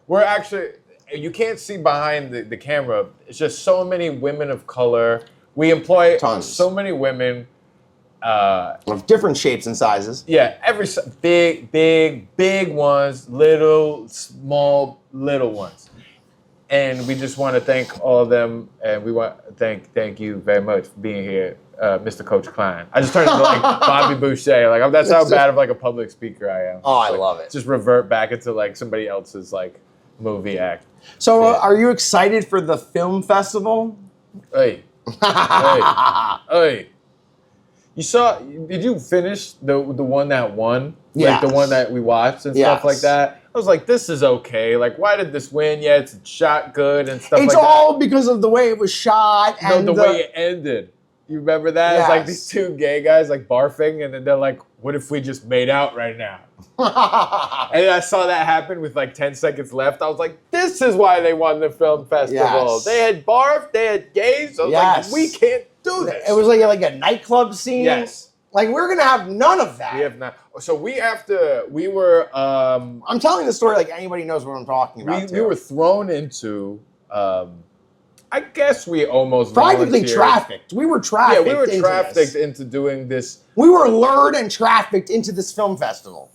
We're actually, you can't see behind the camera. It's just so many women of color. We employ so many women. Of different shapes and sizes. Yeah, big ones, little, small, little ones. And we just want to thank all of them, and we want to thank you very much for being here, Mr. Coach Klein. I just turned into like Bobby Boucher. Like that's how bad of like a public speaker I am. Oh, I like, love it. Just revert back into like somebody else's like movie act. So, are you excited for the film festival? Hey, hey. Did you finish the one that won? Yeah. Like the one that we watched and stuff like that? I was like, this is okay. Like, why did this win? Yeah, it's shot good and stuff like that. It's all because of the way it was shot and the way it ended. You remember that? Yes. It's like these two gay guys like barfing, and then they're like, what if we just made out right now? And I saw that happen with like 10 seconds left. I was like, this is why they won the film festival. Yes. They had barf, they had gays. I was like, we can't do this. It was like a nightclub scene. Yes. Like, we're going to have none of that. We have not. So we were... I'm telling the story like anybody knows what I'm talking about. We were thrown into... I guess we almost practically trafficked. We were trafficked. Yeah, we were trafficked into doing this. We were lured and trafficked into this film festival.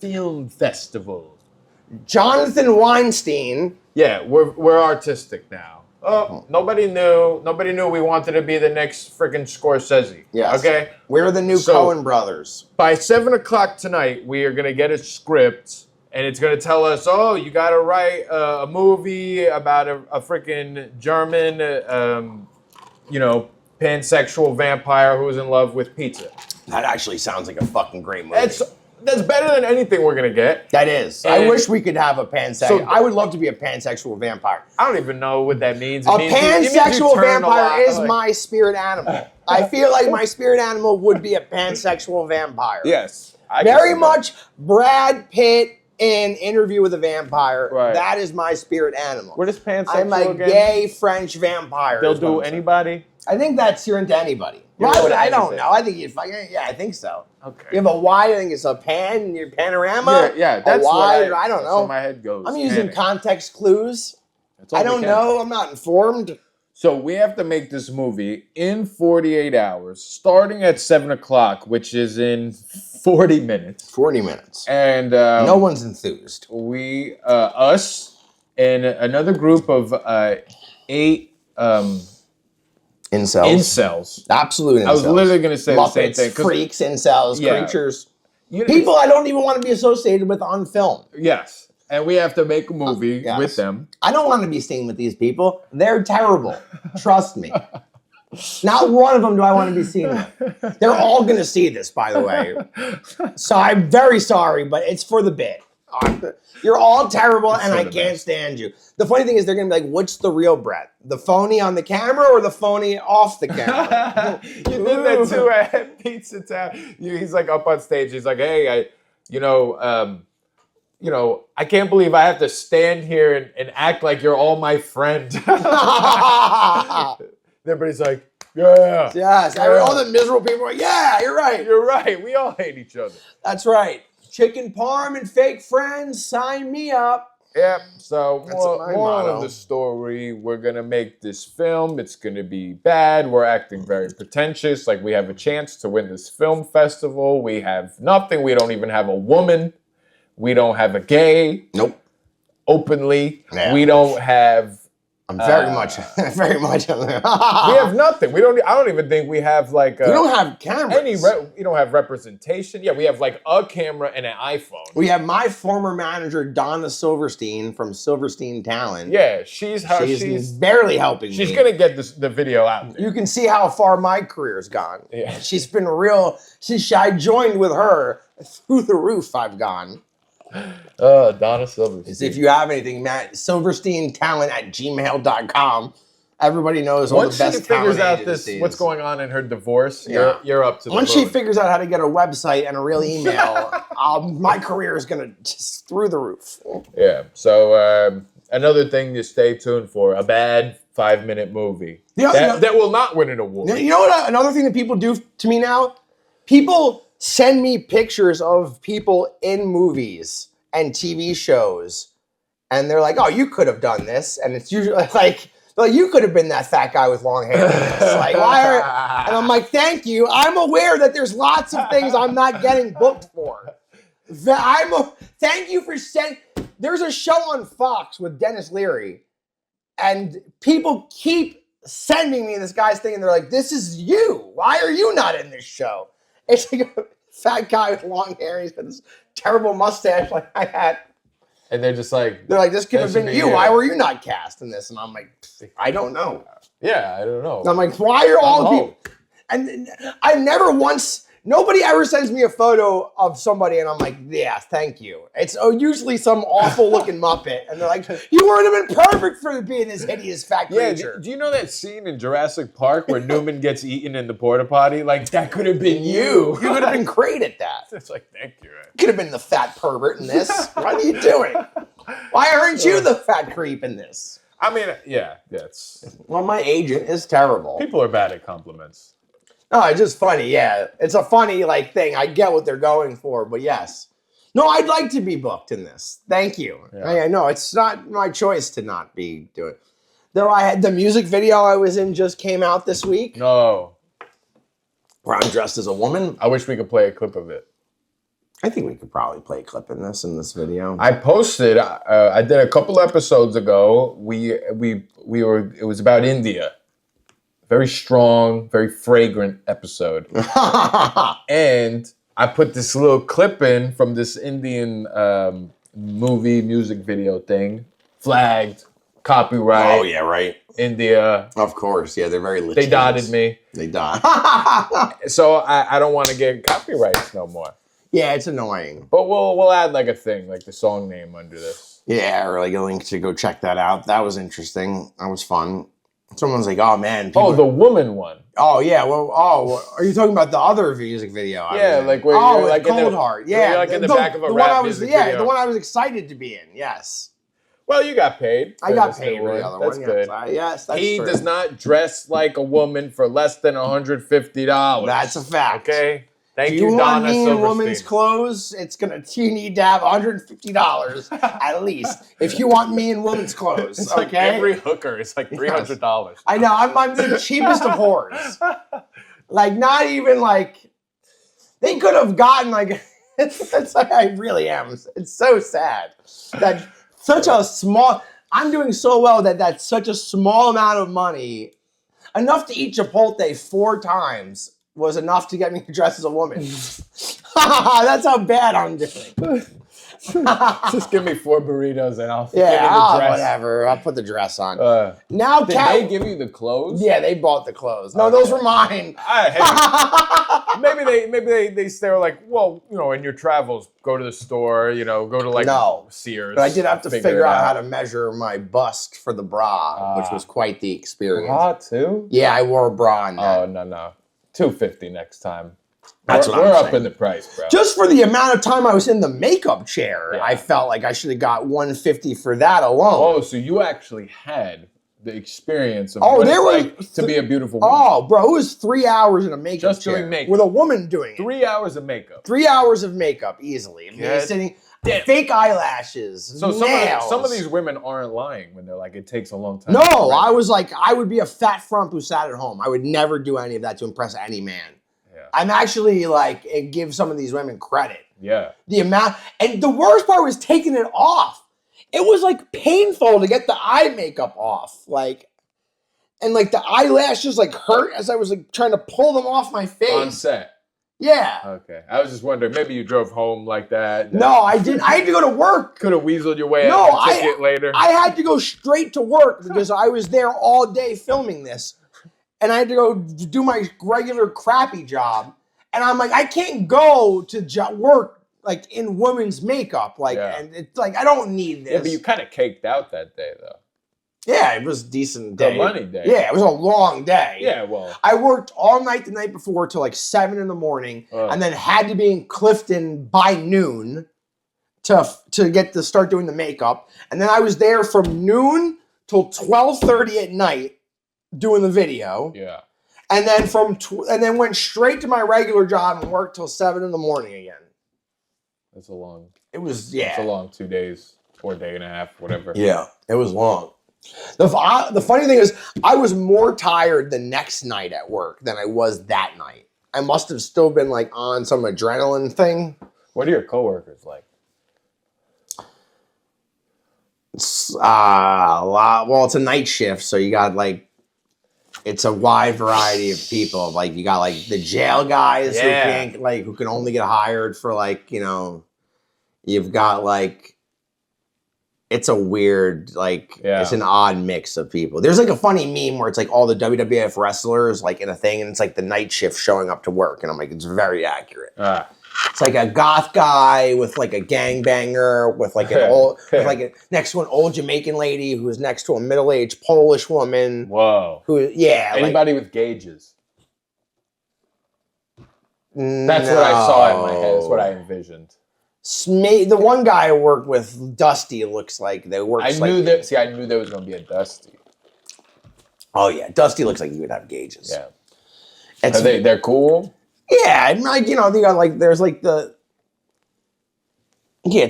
Jonathan Weinstein. Yeah, we're artistic now. Oh, nobody knew. Nobody knew we wanted to be the next freaking Scorsese. Yes. Okay. We're the new Coen brothers. By 7:00 tonight, we are gonna get a script. And it's going to tell us, oh, you got to write a movie about a freaking German, pansexual vampire who's in love with pizza. That actually sounds like a fucking great movie. That's better than anything we're going to get. That is. And I wish we could have a pansexual. I would love to be a pansexual vampire. I don't even know what that means. Pansexual vampire is my spirit animal. I feel like my spirit animal would be a pansexual vampire. Yes. Very much Brad Pitt. In Interview with a Vampire, right. That is my spirit animal. What is pansexual I'm a again? gay French vampire. They'll do anybody? I think that's you're into anybody. Why would I don't know. I think you'd fucking I think so. Okay. You have a wide, I think it's a pan in your panorama. Yeah, that's wide. I don't know. That's where my head goes. I'm using context clues. I don't know. I'm not informed. So we have to make this movie in 48 hours, starting at 7:00, which is in 40 minutes. 40 minutes. And no one's enthused. We, us, and another group of 8 incels. Absolute incels. I was literally going to say the same thing. Freaks, incels, creatures. People I don't even want to be associated with on film. Yes. And we have to make a movie with them. I don't want to be seen with these people. They're terrible. Trust me. Not one of them do I want to be seen with. They're all going to see this, by the way. So I'm very sorry, but it's for the bit. You're all terrible, and I can't stand you. The funny thing is they're going to be like, what's the real Brett? The phony on the camera or the phony off the camera? You did that too at Pizza Town. He's like up on stage. He's like, hey, I can't believe I have to stand here and act like you're all my friend. Everybody's like, yeah. Yes. Yeah. All the miserable people are like, yeah, you're right. You're right. We all hate each other. That's right. Chicken parm and fake friends, sign me up. Yep. So, moral of the story, we're going to make this film. It's going to be bad. We're acting very pretentious. Like, we have a chance to win this film festival. We have nothing. We don't even have a woman. We don't have a gay. Nope. Openly. Yeah. We don't have... I'm very much. We have nothing. I don't even think we have like... we don't have cameras. We don't have representation. Yeah, we have like a camera and an iPhone. We have my former manager, Donna Silverstein from Silverstein Talent. Yeah, she's barely helping me. She's going to get the video out there. You can see how far my career's gone. Yeah. She's been real... Since I joined with her, through the roof I've gone. Donna Silverstein. If you have anything, Matt, silversteintalent@gmail.com. Everybody knows all the best talent agencies. What's going on in her divorce, you're up to the Once she figures out how to get a website and a real email, my career is going to just through the roof. Yeah. So another thing to stay tuned for, a bad 5-minute movie that will not win an award. You know what? Another thing that people do to me now? People send me pictures of people in movies and TV shows, And they're like, oh, you could have done this. And it's usually like, you could have been that fat guy with long hair. Like, and I'm like, thank you. I'm aware that there's lots of things I'm not getting booked for. Thank you for saying. There's a show on Fox with Dennis Leary, and people keep sending me this guy's thing, and they're like, this is you. Why are you not in this show? It's like a fat guy with long hair. He's got this terrible mustache like I had. And they're just like... They're like, this could have been you. Why were you not cast in this? And I'm like, I don't know. Yeah, I don't know. And I'm like, why are all the people... And I never once... Nobody ever sends me a photo of somebody, and I'm like, yeah, thank you. It's usually some awful-looking Muppet, and they're like, you would have been perfect for being this hideous fat creature. Yeah, do you know that scene in Jurassic Park where Newman gets eaten in the porta potty? Like, that could have been you. You would have been great at that. It's like, thank you. Could have been the fat pervert in this. What are you doing? Why aren't you the fat creep in this? I mean, yeah, it's... Well, my agent is terrible. People are bad at compliments. No, it's just funny, yeah. It's a funny, like, thing. I get what they're going for, but yes. No, I'd like to be booked in this. Thank you. Yeah. I know, it's not my choice to not be doing it. Though I had the music video I was in just came out this week. No. Where I'm dressed as a woman. I wish we could play a clip of it. I think we could probably play a clip in this video. I posted, I did a couple episodes ago. It was about India. Very strong, very fragrant episode. And I put this little clip in from this Indian music video thing. Flagged, copyright. Oh, yeah, right. India. Of course, yeah, they're very legit. They dotted me. They dot. So I don't want to get copyrights no more. Yeah, it's annoying. But we'll add like a thing, like the song name under this. Yeah, or like a link to go check that out. That was interesting. That was fun. Someone's like, oh, man. The woman one. Oh, yeah. Well, are you talking about the other music video? Yeah, like where you're like Cold Heart. Yeah. You're like in the back of a rap music video. Yeah, the one I was excited to be in. Yes. Well, you got paid. I got paid for the other one. That's good. Yes, that's He true. does not dress like a woman for less than $150. That's a fact. Okay? Thank you, Do you want Donna me in Silverstein. women's clothes? You need to have $150 at least. If you want me in women's clothes, It's okay? like every hooker is like $300. I know. I'm the cheapest of whores. Like, not even like... They could have gotten like... It's like, I really am. It's so sad. That such a small... I'm doing so well that's such a small amount of money. Enough to eat Chipotle 4 times was enough to get me dressed as a woman. That's how bad I'm doing. Just give me 4 burritos and I'll get in the dress. Whatever. I'll put the dress on. Now, did they give you the clothes? Yeah, they bought the clothes. No, those were mine. Maybe they were like, well, you know, in your travels, go to the store, go to like Sears. But I did have to figure out how to measure my bust for the bra, which was quite the experience. Bra too? Yeah, I wore a bra in that. Oh, no. $250 next time. That's what I'm saying. We're up saying. in the price, bro. Just for the amount of time I was in the makeup chair, I felt like I should have got $150 for that alone. Oh, so you actually had the experience of what it's like to be a beautiful woman. Oh, bro, it was 3 hours in a makeup Just chair doing makeup. with a woman doing it. 3 hours of makeup. 3 hours of makeup, easily. Sitting, fake eyelashes, so nails. some of these women aren't lying when they're like, it takes a long time. No, I was like, I would be a fat frump who sat at home. I would never do any of that to impress any man. Yeah. I'm actually like, give some of these women credit. Yeah. The amount, and the worst part was taking it off. It was like painful to get the eye makeup off. Like, and like the eyelashes like hurt as I was like trying to pull them off my face. On set. Yeah. Okay. I was just wondering, maybe you drove home like that. No, I didn't. I had to go to work. Could have weaseled your way out and ticket later. I had to go straight to work because I was there all day filming this. And I had to go do my regular crappy job. And I'm like, I can't go to work like in women's makeup. Like, and it's like, I don't need this. Yeah, but you kind of caked out that day though. Yeah, it was a decent day. Good money day. Yeah, it was a long day. Yeah, well. I worked all night the night before till like 7 in the morning, and then had to be in Clifton by noon to get to start doing the makeup. And then I was there from noon till 12:30 at night doing the video. Yeah. And then and then went straight to my regular job and worked till 7 in the morning again. That's a long. It was It's a long 2 days. or a day and a half, whatever. Yeah, it was long. The funny thing is, I was more tired the next night at work than I was that night. I must have still been like on some adrenaline thing. What are your coworkers like? It's a lot. Well, it's a night shift, so you got like, it's a wide variety of people. Like you got like the jail guys who can only get hired for like, you know, you've got like, it's a weird, like, it's an odd mix of people. There's like a funny meme where it's like all the WWF wrestlers like in a thing, and it's like the night shift showing up to work, and I'm like, it's very accurate. It's like a goth guy with like a gangbanger with like an old, with like a, next to an old Jamaican lady who's next to a middle-aged Polish woman. Whoa. Who, anybody with gauges? That's what I saw in my head. That's what I envisioned. The one guy I worked with, Dusty, looks like they work. I knew there was going to be a Dusty. Oh yeah, Dusty looks like he would have gauges. Yeah, they're cool. Yeah, and like, you know, they got like, there's like the. Yeah,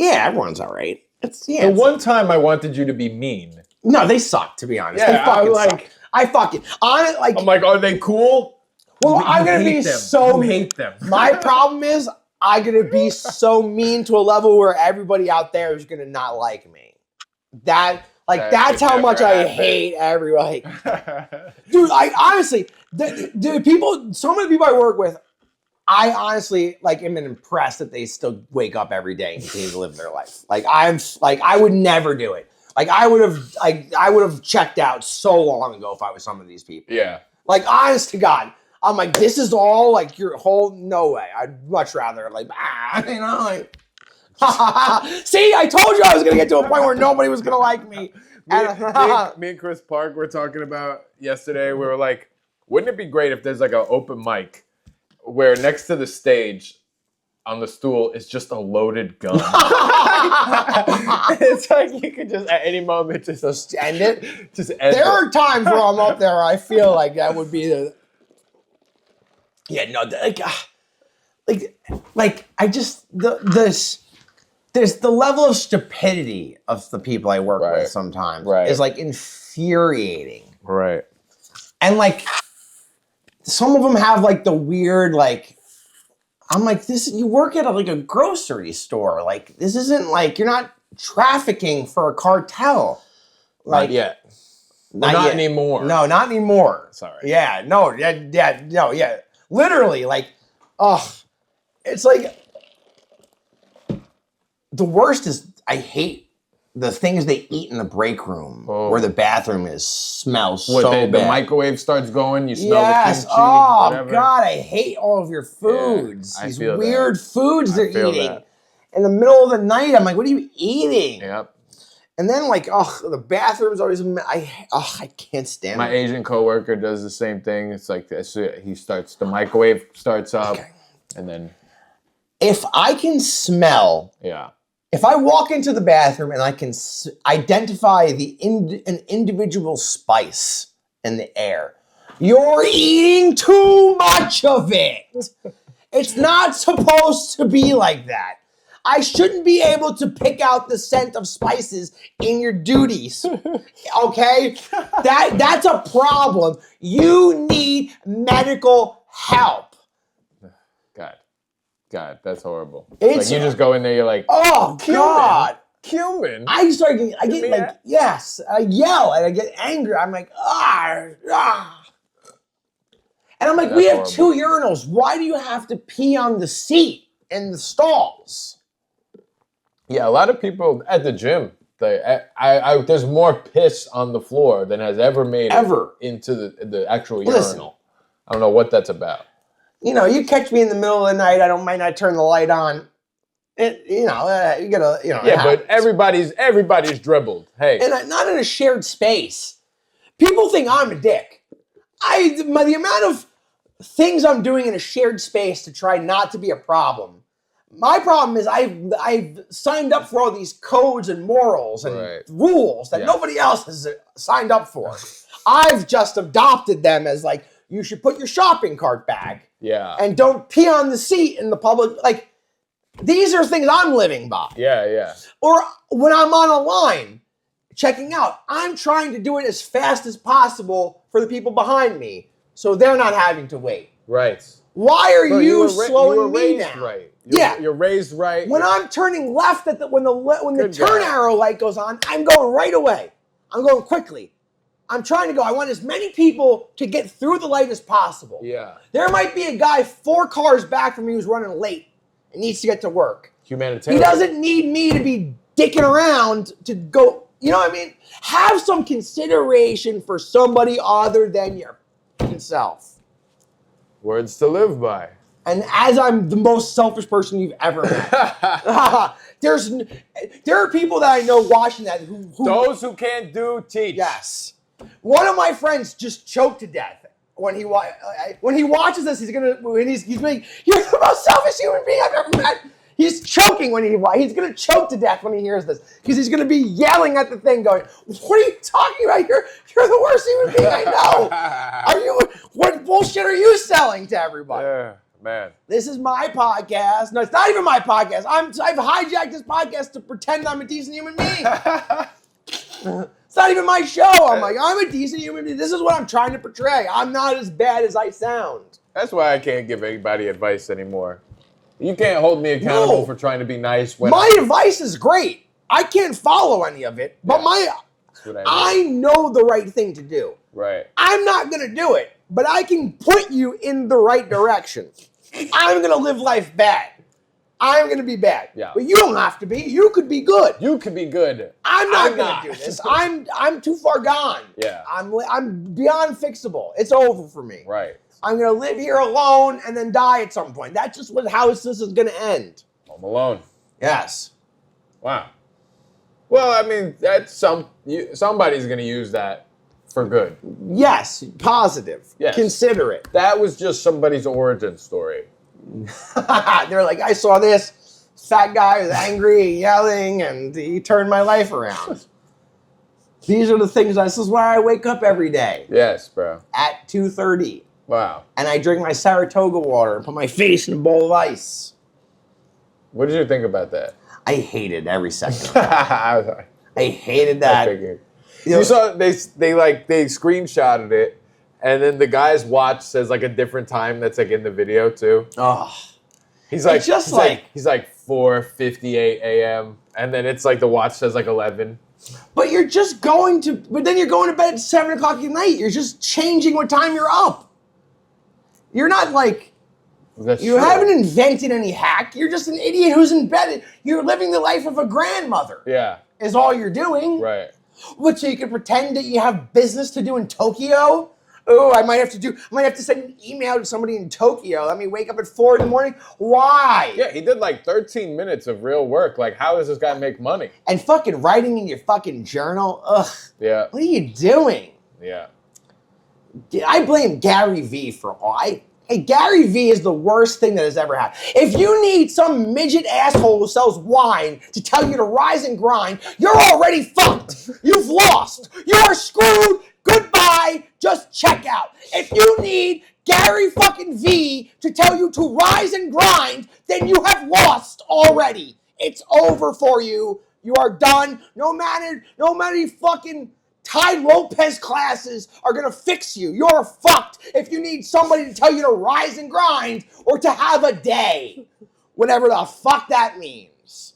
everyone's all right. The one time I wanted you to be mean. No, they suck, to be honest. Yeah, they fucking suck. I fucking on it like. I'm like, are they cool? Well, I'm gonna be so. You hate them. My problem is, I'm going to be so mean to a level where everybody out there is going to not like me. That's how much I hate everybody. Dude, I honestly, some of the people I work with, I honestly, like, am impressed that they still wake up every day and continue to live their life. Like, I would never do it. Like, I would have checked out so long ago if I was some of these people. Yeah. Like, honest to God. I'm like, this is all like your whole, no way. I'd much rather like, you know, like, see, I told you I was going to get to a point where nobody was going to like me. Me and Chris Park were talking about yesterday. We were like, wouldn't it be great if there's like an open mic where next to the stage on the stool is just a loaded gun? It's like you could just at any moment just end it. There are times where I'm up there, I feel like that would be the. Yeah, no, I just there's the level of stupidity of the people I work with sometimes is like infuriating. Right. And like some of them have like the weird like, I'm like, this, you work at like a grocery store. Like this isn't like, you're not trafficking for a cartel. Like, not yet. Not anymore. No, not anymore. Sorry. Yeah, no. Literally, like, it's like, the worst is, I hate the things they eat in the break room where the bathroom smells so bad. The microwave starts going, you smell the kimchi, whatever. God, I hate all of your foods. Yeah, these weird foods they're eating. In the middle of the night, I'm like, what are you eating? Yep. And then like, the bathroom's always, I can't stand it. My Asian coworker does the same thing. It's like the microwave starts up, and then. If I can smell. Yeah. If I walk into the bathroom and I can identify an individual spice in the air, you're eating too much of it. It's not supposed to be like that. I shouldn't be able to pick out the scent of spices in your duties. Okay? That's a problem. You need medical help. God, that's horrible. It's like you just go in there, you're like, oh, God. Cumin. I get like, yes. I yell and I get angry. I'm like, ah. And I'm like, we have 2 urinals. Why do you have to pee on the seat in the stalls? Yeah, a lot of people at the gym, there's more piss on the floor than has ever made it into the actual urinal. I don't know what that's about. You know, you catch me in the middle of the night, might not turn the light on. You gotta. Yeah, but everybody's dribbled. Hey. And not in a shared space. People think I'm a dick. The amount of things I'm doing in a shared space to try not to be a problem. My problem is I've signed up for all these codes and morals and rules that nobody else has signed up for. I've just adopted them as like, you should put your shopping cart back. Yeah. And don't pee on the seat in the public. Like, These are things I'm living by. Yeah, yeah. Or when I'm on a line, checking out, I'm trying to do it as fast as possible for the people behind me so they're not having to wait. Right. Why are you slowing me down? Right. Yeah. You're raised right. When I'm turning left when the turn arrow light goes on, I'm going right away. I'm going quickly. I'm trying to go. I want as many people to get through the light as possible. Yeah. There might be a guy 4 cars back from me who's running late and needs to get to work. Humanitarian. He doesn't need me to be dicking around to go. You know what I mean? Have some consideration for somebody other than your self. Words to live by. And as I'm the most selfish person you've ever met, there are people that I know watching that who those who can't do teach. Yes. One of my friends just choked to death when he watches this. He's like, you're the most selfish human being I've ever met. He's choking he's gonna choke to death when he hears this because he's gonna be yelling at the thing, going, "What are you talking about? You're the worst human being I know. What bullshit are you selling to everybody?" Yeah, man. This is my podcast. No, it's not even my podcast. I've hijacked this podcast to pretend I'm a decent human being. It's not even my show. I'm a decent human being. This is what I'm trying to portray. I'm not as bad as I sound. That's why I can't give anybody advice anymore. You can't hold me accountable for trying to be nice. My advice is great. I can't follow any of it, but I know the right thing to do. Right. I'm not going to do it, but I can put you in the right direction. I'm going to live life bad. I'm going to be bad. Yeah. But you don't have to be. You could be good. You could be good. I'm not going to do this. I'm too far gone. Yeah. I'm beyond fixable. It's over for me. Right. I'm going to live here alone and then die at some point. That's just how this is going to end. Home Alone. Yes. Wow. Well, I mean, that's somebody's going to use that for good. Yes. Positive. Yes. Consider it. That was just somebody's origin story. They're like, I saw this fat guy was angry, yelling, and he turned my life around. These are the things. This is why I wake up every day. Yes, bro. At 2:30. Wow. And I drink my Saratoga water and put my face in a bowl of ice. What did you think about that? I hated every second. I hated that. I figured. You saw they screenshotted it, and then the guy's watch says like a different time that's like in the video too. Oh. He's like 4:58 a.m. and then it's like the watch says like 11. But then you're going to bed at 7 o'clock at night. You're just changing what time you're up. You're not like, haven't invented any hack. You're just an idiot who's in bed. You're living the life of a grandmother. Yeah. Is all you're doing. Right. What, so you can pretend that you have business to do in Tokyo? Oh, I might have to send an email to somebody in Tokyo. Let me wake up at 4 a.m. Why? Yeah, he did like 13 minutes of real work. Like, how does this guy make money? And fucking writing in your fucking journal. Ugh. Yeah. What are you doing? Yeah. I blame Gary Vee for all. Gary Vee is the worst thing that has ever happened. If you need some midget asshole who sells wine to tell you to rise and grind, you're already fucked. You've lost. You are screwed. Goodbye. Just check out. If you need Gary fucking Vee to tell you to rise and grind, then you have lost already. It's over for you. You are done. No matter you fucking Ty Lopez classes are gonna fix you. You're fucked if you need somebody to tell you to rise and grind or to have a day. Whatever the fuck that means.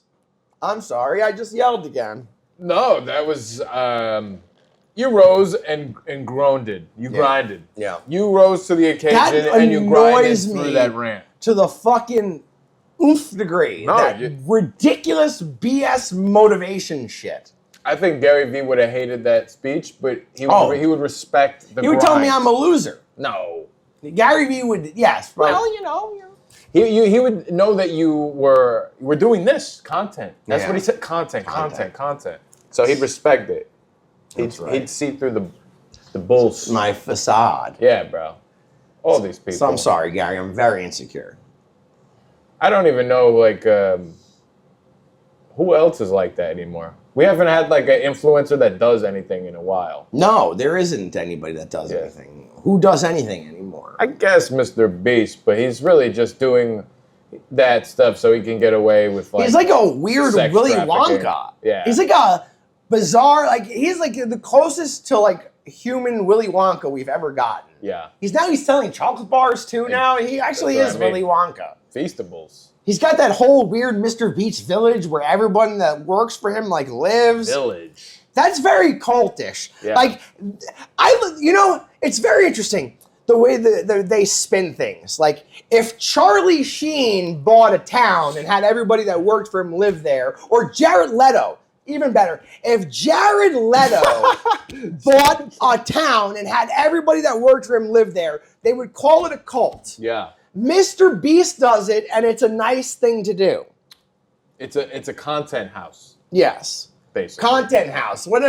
I'm sorry, I just yelled again. No, that was you rose and grinded. You grinded. Yeah. You rose to the occasion and you grinded through that rant. To the fucking oomph degree. No, that ridiculous BS motivation shit. I think Gary Vee would have hated that speech, but he would respect the grind. He would tell me I'm a loser. No. Gary Vee would, yes. Well, He would know that you were doing this content. That's what he said. Content. So he'd respect it. He'd see through the bullshit. My facade. Yeah, bro. All these people. So I'm sorry, Gary. I'm very insecure. I don't even know who else is like that anymore. We haven't had like an influencer that does anything in a while. No, there isn't anybody that does anything. Who does anything anymore? I guess Mr. Beast, but he's really just doing that stuff so he can get away with like. He's like a weird sex Willy trafficking. Wonka. Yeah. He's like a bizarre, like he's like the closest to like human Willy Wonka we've ever gotten. Yeah. He's selling chocolate bars too now. He actually is Willy Wonka. Feastables. He's got that whole weird Mr. Beach village where everyone that works for him like lives. Village. That's very cultish. Yeah. Like, it's very interesting the way they spin things. Like, if Charlie Sheen bought a town and had everybody that worked for him live there, or Jared Leto, even better, if Jared Leto bought a town and had everybody that worked for him live there, they would call it a cult. Yeah. Mr. Beast does it, and it's a nice thing to do. It's a content house. Yes. Basically. Content house. What a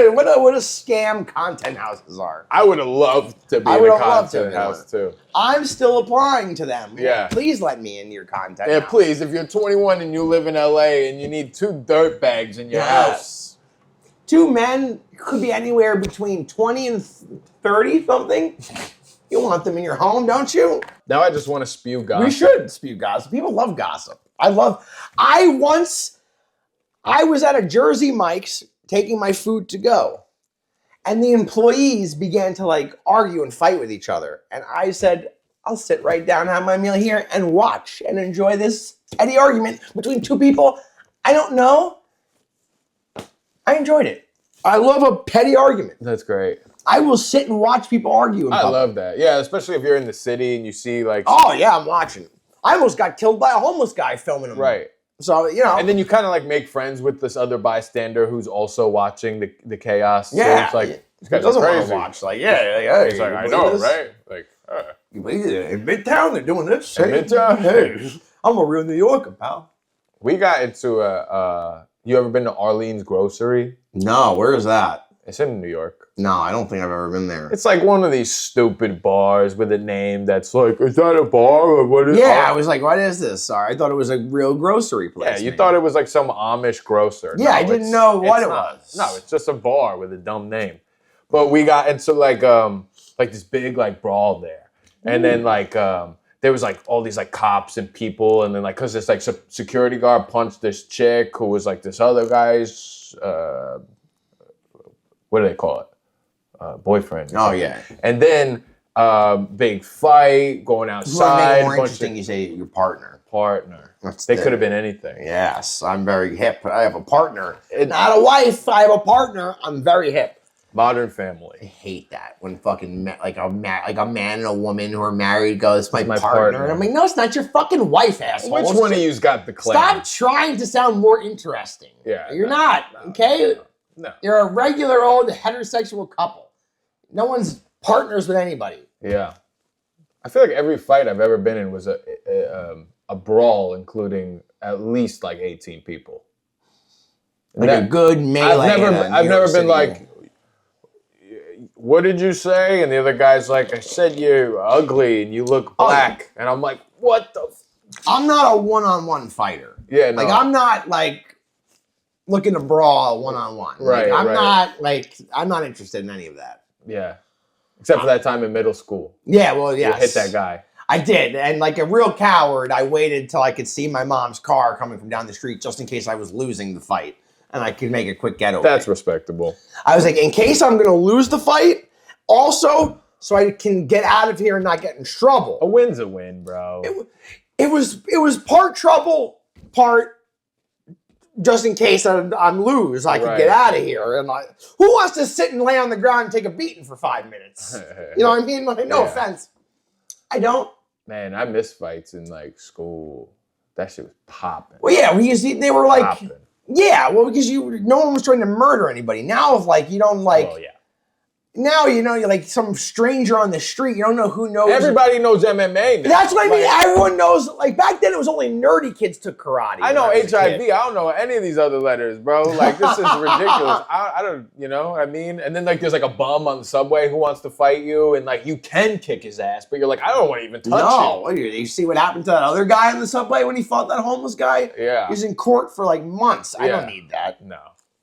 scam content houses are. I would have loved to be in a content house too. I'm still applying to them. Yeah. Please let me in your content Yeah, house. please. If you're 21 and you live in LA and you need 2 dirt bags in your house. 2 men could be anywhere between 20 and 30 something. You want them in your home, don't you? Now I just want to spew gossip. We should spew gossip. People love gossip. I was at a Jersey Mike's taking my food to go, and the employees began to like argue and fight with each other. And I said, I'll sit right down, have my meal here, and watch and enjoy this petty argument between 2 people I don't know. I enjoyed it. I love a petty argument. That's great. I will sit and watch people argue. I love that. Yeah, especially if you're in the city and you see like. Oh yeah, I'm watching. I almost got killed by a homeless guy filming him. Right. So, And then you kind of like make friends with this other bystander who's also watching the chaos. Yeah. So it's like, these guys doesn't are want crazy. to watch. Like, yeah. He's like, I know, right? Like, in Midtown, they're doing this. In Midtown? Hey, I'm a real New Yorker, pal. We got into you ever been to Arlene's Grocery? No, where is that? It's in New York. No, I don't think I've ever been there. It's like one of these stupid bars with a name that's like, is that a bar or what is it? Yeah, I was like, what is this? Sorry, I thought it was a real grocery place. Yeah, you thought it was like some Amish grocer. Yeah, I didn't know what it was. No, it's just a bar with a dumb name. But we got into like this big like brawl there. And then like there was like all these like cops and people, and then like cause this like security guard punched this chick who was like this other guy's what do they call it? Boyfriend. Oh yeah. And then big fight going outside. More interesting, you say your partner. They could have been anything. Yes, I'm very hip. I have a partner. Not a wife. I have a partner. I'm very hip. Modern Family. I hate that when fucking like a man and a woman who are married goes, my partner. And I'm like, no, it's not your fucking wife, asshole. Which one of you's got the claim? Stop trying to sound more interesting. Yeah. You're not, okay? No. You're a regular old heterosexual couple. No one's partners with anybody. Yeah. I feel like every fight I've ever been in was a brawl, including at least like 18 people. Like a good melee. I've never been like, what did you say? And the other guy's like, I said you're ugly and you look black. And I'm like, what the? I'm not a one-on-one fighter. Yeah, no. Like, I'm not like looking to brawl one-on-one. Right, I'm not interested in any of that. Yeah. Except for that time in middle school. Yeah, well, yes. You hit that guy. I did. And like a real coward, I waited till I could see my mom's car coming from down the street just in case I was losing the fight. And I could make a quick getaway. That's respectable. I was like, in case I'm going to lose the fight, also so I can get out of here and not get in trouble. A win's a win, bro. It was part trouble, part just in case I'm lose, I can get out of here. And who wants to sit and lay on the ground and take a beating for 5 minutes? You know what I mean? Like, no offense. I don't. Man, I miss fights in like school. That shit was popping. Well, yeah, they were like, popping. Yeah, well, because no one was trying to murder anybody. Now, if like you don't like. Oh yeah. Now, you know, you're like some stranger on the street. You don't know who knows. Everybody knows MMA now. That's what I mean. Everyone knows. Like, back then, it was only nerdy kids took karate. I know HIV. I don't know any of these other letters, bro. Like, this is ridiculous. I don't, you know what I mean? And then, like, there's, like, a bum on the subway who wants to fight you. And, like, you can kick his ass. But you're like, I don't want to even touch him. No. You see what happened to that other guy on the subway when he fought that homeless guy? Yeah. He was in court for, like, months. I don't need that. No.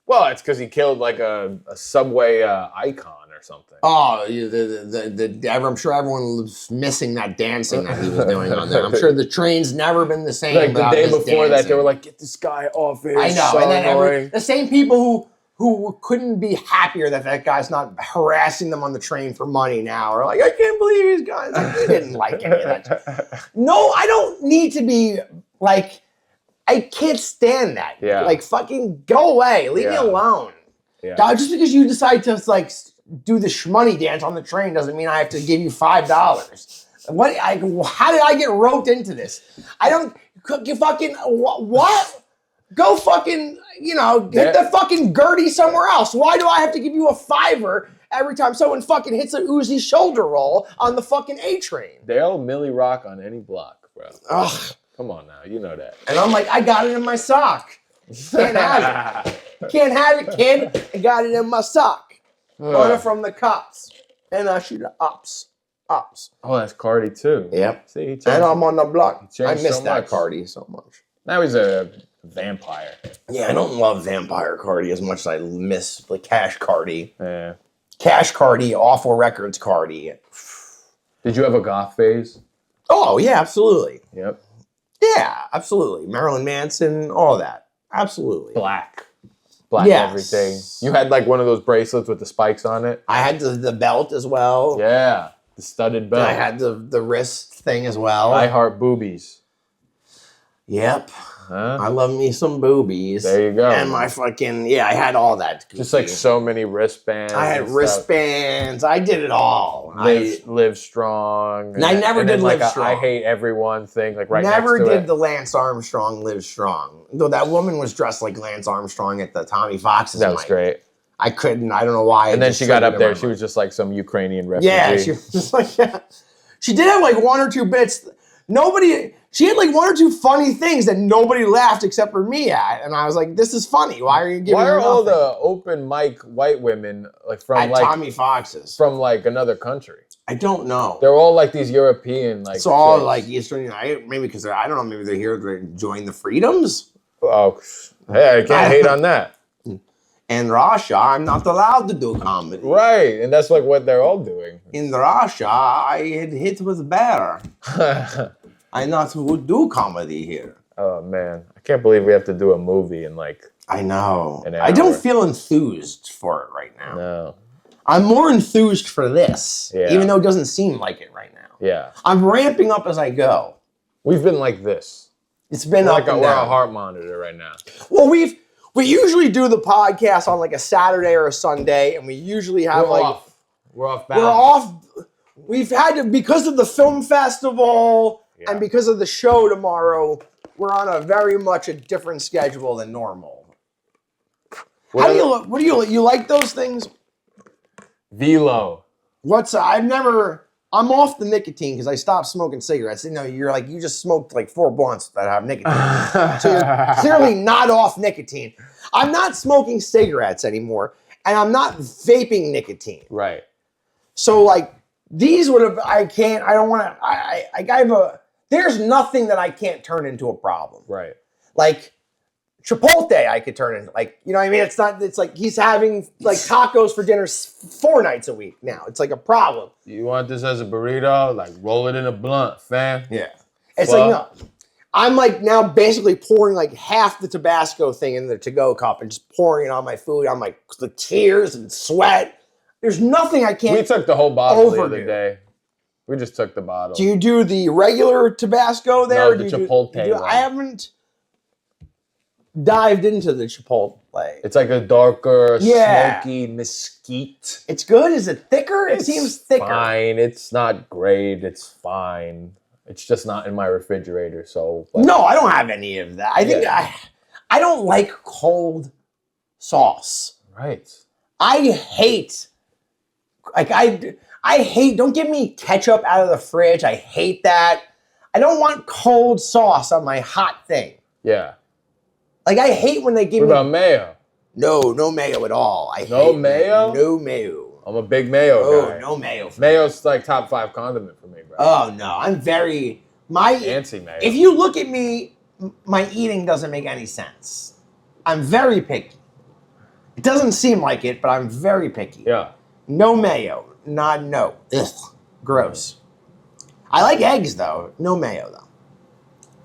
Well, it's because he killed, like, a subway icon or or something. Oh, I'm sure everyone was missing that dancing that he was doing on there. I'm sure the train's never been the same. Like the day before that, they were like, "Get this guy off here." I know, so and then annoying. the same people who couldn't be happier that guy's not harassing them on the train for money now are like, I can't believe he's gone. Like, he didn't like any of that. No, I don't need to be like, I can't stand that. Yeah. Like, fucking go away. Leave me alone. Yeah. Just because you decide to like do the shmoney dance on the train doesn't mean I have to give you $5. How did I get roped into this? I don't. You fucking what? Go fucking hit the fucking Gertie somewhere else. Why do I have to give you a $5 every time someone fucking hits a Uzi shoulder roll on the fucking A train? They'll Millie rock on any block, bro. Ugh. Come on now, you know that. And I'm like, I got it in my sock. Can't have it. Can't have it, kid. I got it in my sock. Running from the cops. And I shoot the ops. Oh, that's Cardi too. Yep. See, he and I'm on the block. I miss so that much. Cardi so much. Now he's a vampire. Yeah, I don't love Vampire Cardi as much as I miss like Cash Cardi. Yeah. Cash Cardi, Awful Records Cardi. Did you have a goth phase? Oh, yeah, absolutely. Yep. Yeah, absolutely. Marilyn Manson, all that. Absolutely. Black Yes. everything. You had like one of those bracelets with the spikes on it. I had the belt as well. Yeah, the studded belt. I had the wrist thing as well. I heart boobies. Yep. Huh? I love me some boobies. There you go. And my fucking, I had all that. Just like so many wristbands. I had wristbands. I did it all. Live strong. And I never did Live Strong. I hate everyone thing. Like right never next to did it. the Lance Armstrong Live Strong. Though that woman was dressed like Lance Armstrong at the Tommy Fox's That was mic. great. I couldn't. I don't know why. And then she got up there. She was just like some Ukrainian refugee. Yeah, she was just like, She did have like one or two bits. She had like one or two funny things that nobody laughed except for me at. And I was like, this is funny. Why are you giving me nothing? all the open mic white women like from at like Tommy Fox's? From like another country? I don't know. They're all like these European like. It's all chicks. like Eastern United. Maybe because I don't know. Maybe they're here to join the freedoms. Oh, hey, I can't hate on that. In Russia, I'm not allowed to do comedy. Right, and that's like what they're all doing. In Russia, I get hit with bear. I not would do comedy here. Oh man, I can't believe we have to do a movie in like. I know. An I don't hour. feel enthused for it right now. No. I'm more enthused for this, Yeah. even though it doesn't seem like it right now. Yeah, I'm ramping up as I go. we've been like this. It's been We're up like and we're a down. heart monitor right now. Well, we usually do the podcast on like a Saturday or a Sunday, and we usually have We're like off. We're off balance. we're off. We've had to because of the film festival Yeah. and because of the show tomorrow. We're on a very much a different schedule than normal. What do you like those things? Velo. I'm off the nicotine because I stopped smoking cigarettes. You know, you just smoked like 4 blunts that have nicotine. So you're clearly not off nicotine. I'm not smoking cigarettes anymore, and I'm not vaping nicotine. Right. So like these would have, there's nothing that I can't turn into a problem. Right. Like Chipotle, I could turn into like, you know what I mean? It's like he's having like tacos for dinner 4 nights a week now. It's like a problem. You want this as a burrito? Like roll it in a blunt, fam. Yeah. It's like, no. I'm like now basically pouring like half the Tabasco thing in the to-go cup and just pouring it on my food. I'm like the tears and sweat. There's nothing I can't. We took the whole bottle the overdo. other day. We just took the bottle. Do you do the regular Tabasco there? No, the Chipotle one. I haven't dived into the Chipotle. It's like a darker, Yeah. smoky mesquite. It's good. Is it thicker? It seems thicker. Fine. It's not great. It's fine. It's just not in my refrigerator. So No, I don't have any of that. I think I don't like cold sauce. Right. I hate, like I hate, don't give me ketchup out of the fridge. I hate that. I don't want cold sauce on my hot thing. Yeah. Like I hate when they give What about me, mayo? no mayo at all. No mayo? No mayo. I'm a big mayo guy. No mayo. For me. Mayo's like top 5 condiment for me, bro. Oh no, I'm very, Anti-mayo. if you look at me, my eating doesn't make any sense. I'm very picky. It doesn't seem like it, but I'm very picky. Yeah. No mayo. Not no. Ugh. Gross. I like eggs though. No mayo though.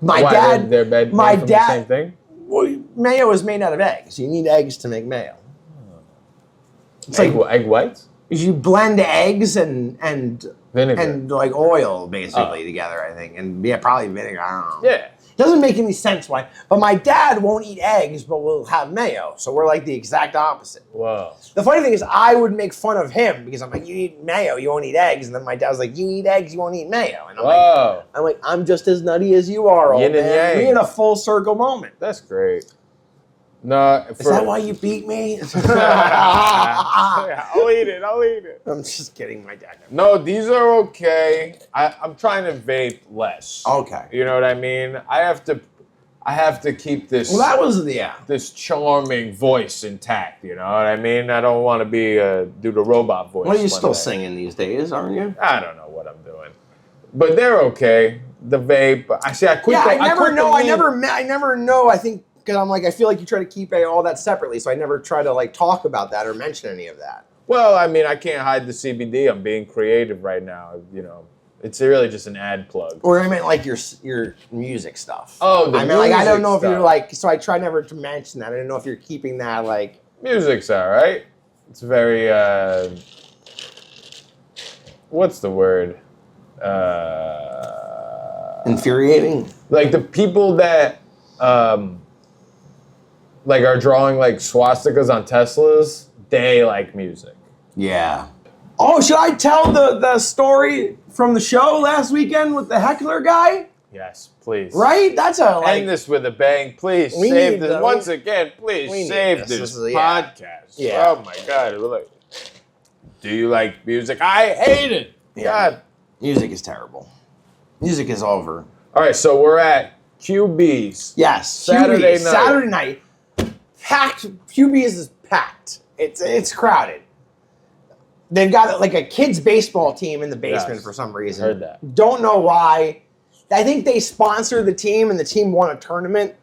My dad. They're made from the same thing? Well, mayo is made out of eggs. You need eggs to make mayo. It's egg whites? You blend eggs and vinegar and like oil basically together, I think, and probably vinegar. I don't know. Yeah. Doesn't make any sense why. But my dad won't eat eggs, but will have mayo. So we're like the exact opposite. Whoa. The funny thing is, I would make fun of him because I'm like, you eat mayo, you won't eat eggs. And then my dad was like, you eat eggs, you won't eat mayo. And I'm like, I'm just as nutty as you are, old Yin and man. yang. We in a full circle moment. That's great. No, is that why you beat me? Yeah, I'll eat it. I'm just kidding, my dad. No, these are okay. I'm trying to vape less. Okay. You know what I mean? I have to keep this. Well, that was this charming voice intact. You know what I mean? I don't want to be do the robot voice. Well, you're still singing these days, aren't you? I don't know what I'm doing, but they're okay. The vape. I quit. Yeah, I never know. I never know. I think. Because I'm like, I feel like you try to keep all that separately, so I never try to like talk about that or mention any of that. Well, I mean, I can't hide the CBD. I'm being creative right now. You know, it's really just an ad plug. Or I meant like your music stuff. Oh, the music I don't know if stuff. you're like. So I try never to mention that. I don't know if you're keeping that like. Music's all right. It's very. What's the word? Infuriating. Like the people that. Like are drawing like swastikas on Teslas, they like music. Yeah. Oh, should I tell the story from the show last weekend with the heckler guy? Yes, please. Right? That's a like. End this with a bang, please. Save this once again. Please save this podcast. Yeah. Oh my God. Do you like music? I hate it. Yeah. God. Music is terrible. Music is over. All right, so we're at QB's. Yes. Saturday night. Packed. QB's is packed. It's crowded. They've got like a kids baseball team in the basement for some reason. Heard that. Don't know why. I think they sponsored the team and the team won a tournament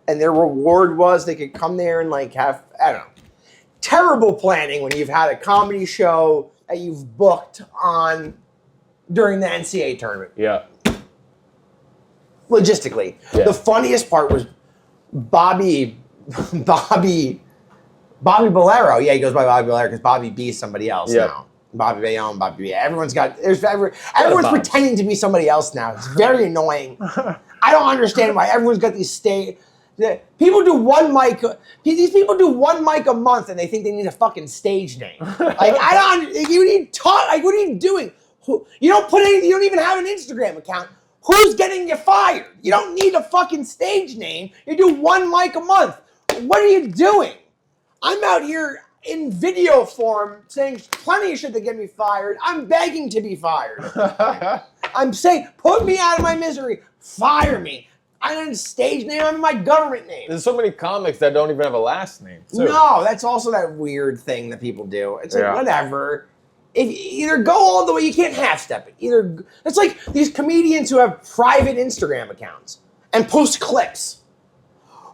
and their reward was they could come there and like have, I don't know. Terrible planning when you've had a comedy show that you've booked on during the NCAA tournament. Yeah. Logistically. Yeah. The funniest part was Bobby Bolero. Yeah, he goes by Bobby Bolero because Bobby B is somebody else now. Bobby Bayonne, Bobby B. Everyone's pretending to be somebody else now. It's very annoying. I don't understand why everyone's got these people do one mic. These people do one mic a month and they think they need a fucking stage name. Like you need talk. Like what are you doing? You don't put anything. You don't even have an Instagram account. Who's getting you fired? You don't need a fucking stage name. You do one mic a month. What are you doing? I'm out here in video form saying plenty of shit to get me fired. I'm begging to be fired. I'm saying, put me out of my misery. Fire me. I don't have a stage name. I'm my government name. There's so many comics that don't even have a last name, too. No, that's also that weird thing that people do. It's like, whatever. If either go all the way, you can't half-step it. It's like these comedians who have private Instagram accounts and post clips.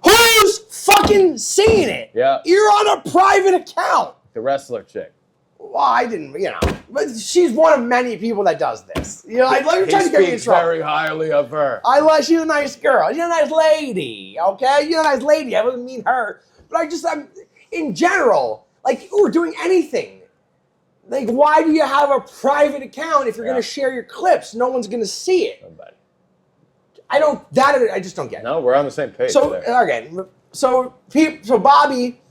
Who's fucking seeing it? Yeah. You're on a private account. The wrestler chick. Well, I didn't, but she's one of many people that does this. I'm trying to get you in trouble. Very highly of her. She's a nice girl. She's a nice lady, okay? You're a nice lady. I wouldn't mean her. But I'm in general, like, we're doing anything. Like, why do you have a private account if you're going to share your clips? No one's going to see it. Nobody. I just don't get it. No, we're on the same page. So Bobby,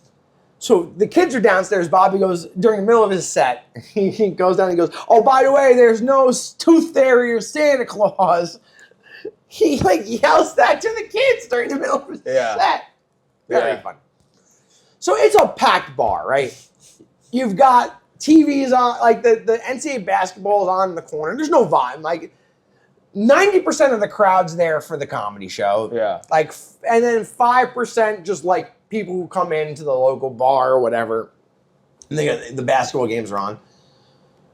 so the kids are downstairs. Bobby goes, during the middle of his set, he goes down and he goes, oh, by the way, there's no tooth fairy or Santa Claus. He like yells that to the kids during the middle of his set. Very fun. So it's a packed bar, right? You've got TVs on, like the NCAA basketball is on in the corner. There's no vibe. Like 90% of the crowd's there for the comedy show. Yeah. Like, and then 5% just like people who come into the local bar or whatever. And the basketball games are on.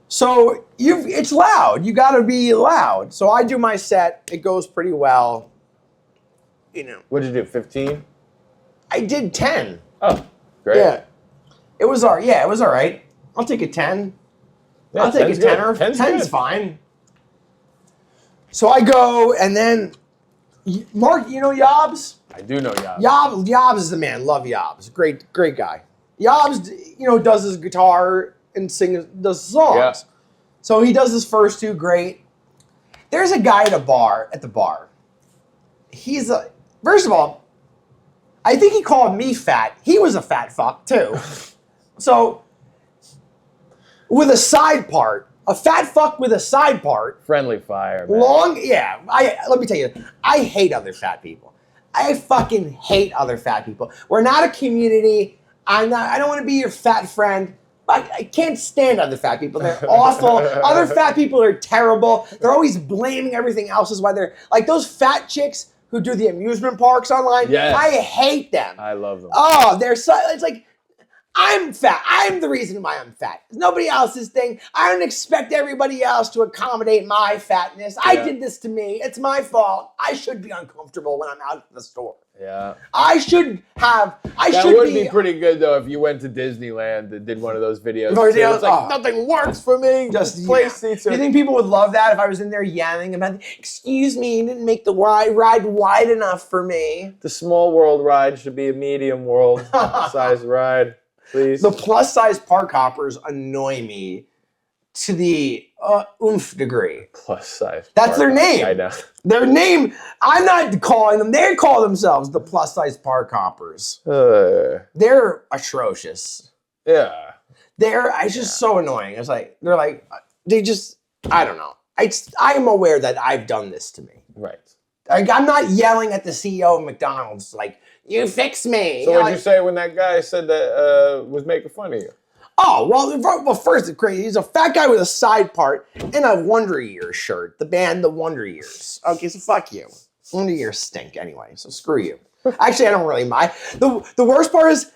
So it's loud. You got to be loud. So I do my set. It goes pretty well. What did you do? 15? I did 10. Oh, great. Yeah. It was all right. I'll take a 10. Yeah, I'll take a 10 or 10's fine. So I go, and then Mark, you know Yobs? I do know Yobs. Yobs is the man. Love Yobs. Great guy. Yobs, does his guitar and does songs. Yeah. So he does his first two great. There's a guy at the bar. He's first of all, I think he called me fat. He was a fat fuck too. So with a side part, a fat fuck with a side part. Friendly fire, man. Let me tell you, I hate other fat people. I fucking hate other fat people. We're not a community. I don't want to be your fat friend. I can't stand other fat people. They're awful. Other fat people are terrible. They're always blaming everything else is why they're like those fat chicks who do the amusement parks online. Yes. I hate them. I love them. Oh, it's like, I'm fat. I'm the reason why I'm fat. It's nobody else's thing. I don't expect everybody else to accommodate my fatness. I did this to me. It's my fault. I should be uncomfortable when I'm out at the store. Yeah. That would be pretty good though if you went to Disneyland and did one of those videos. It's like nothing works for me. Just place seats. Do you think people would love that if I was in there yelling about, excuse me, you didn't make the ride wide enough for me? The small world ride should be a medium world size ride. Please. The plus size park hoppers annoy me to the oomph degree. Plus size. That's their name. I know. Their name. I'm not calling them. They call themselves the plus size park hoppers. They're atrocious. Yeah. It's just so annoying. It's like I don't know. I'm aware that I've done this to me. Right. I'm not yelling at the CEO of McDonald's like, you fix me. So what'd you say when that guy said that was making fun of you? Oh, well, first it's crazy. He's a fat guy with a side part and a Wonder Years shirt. The band, the Wonder Years. Okay, so fuck you. Wonder Years stink anyway, so screw you. Actually, I don't really mind. The worst part is,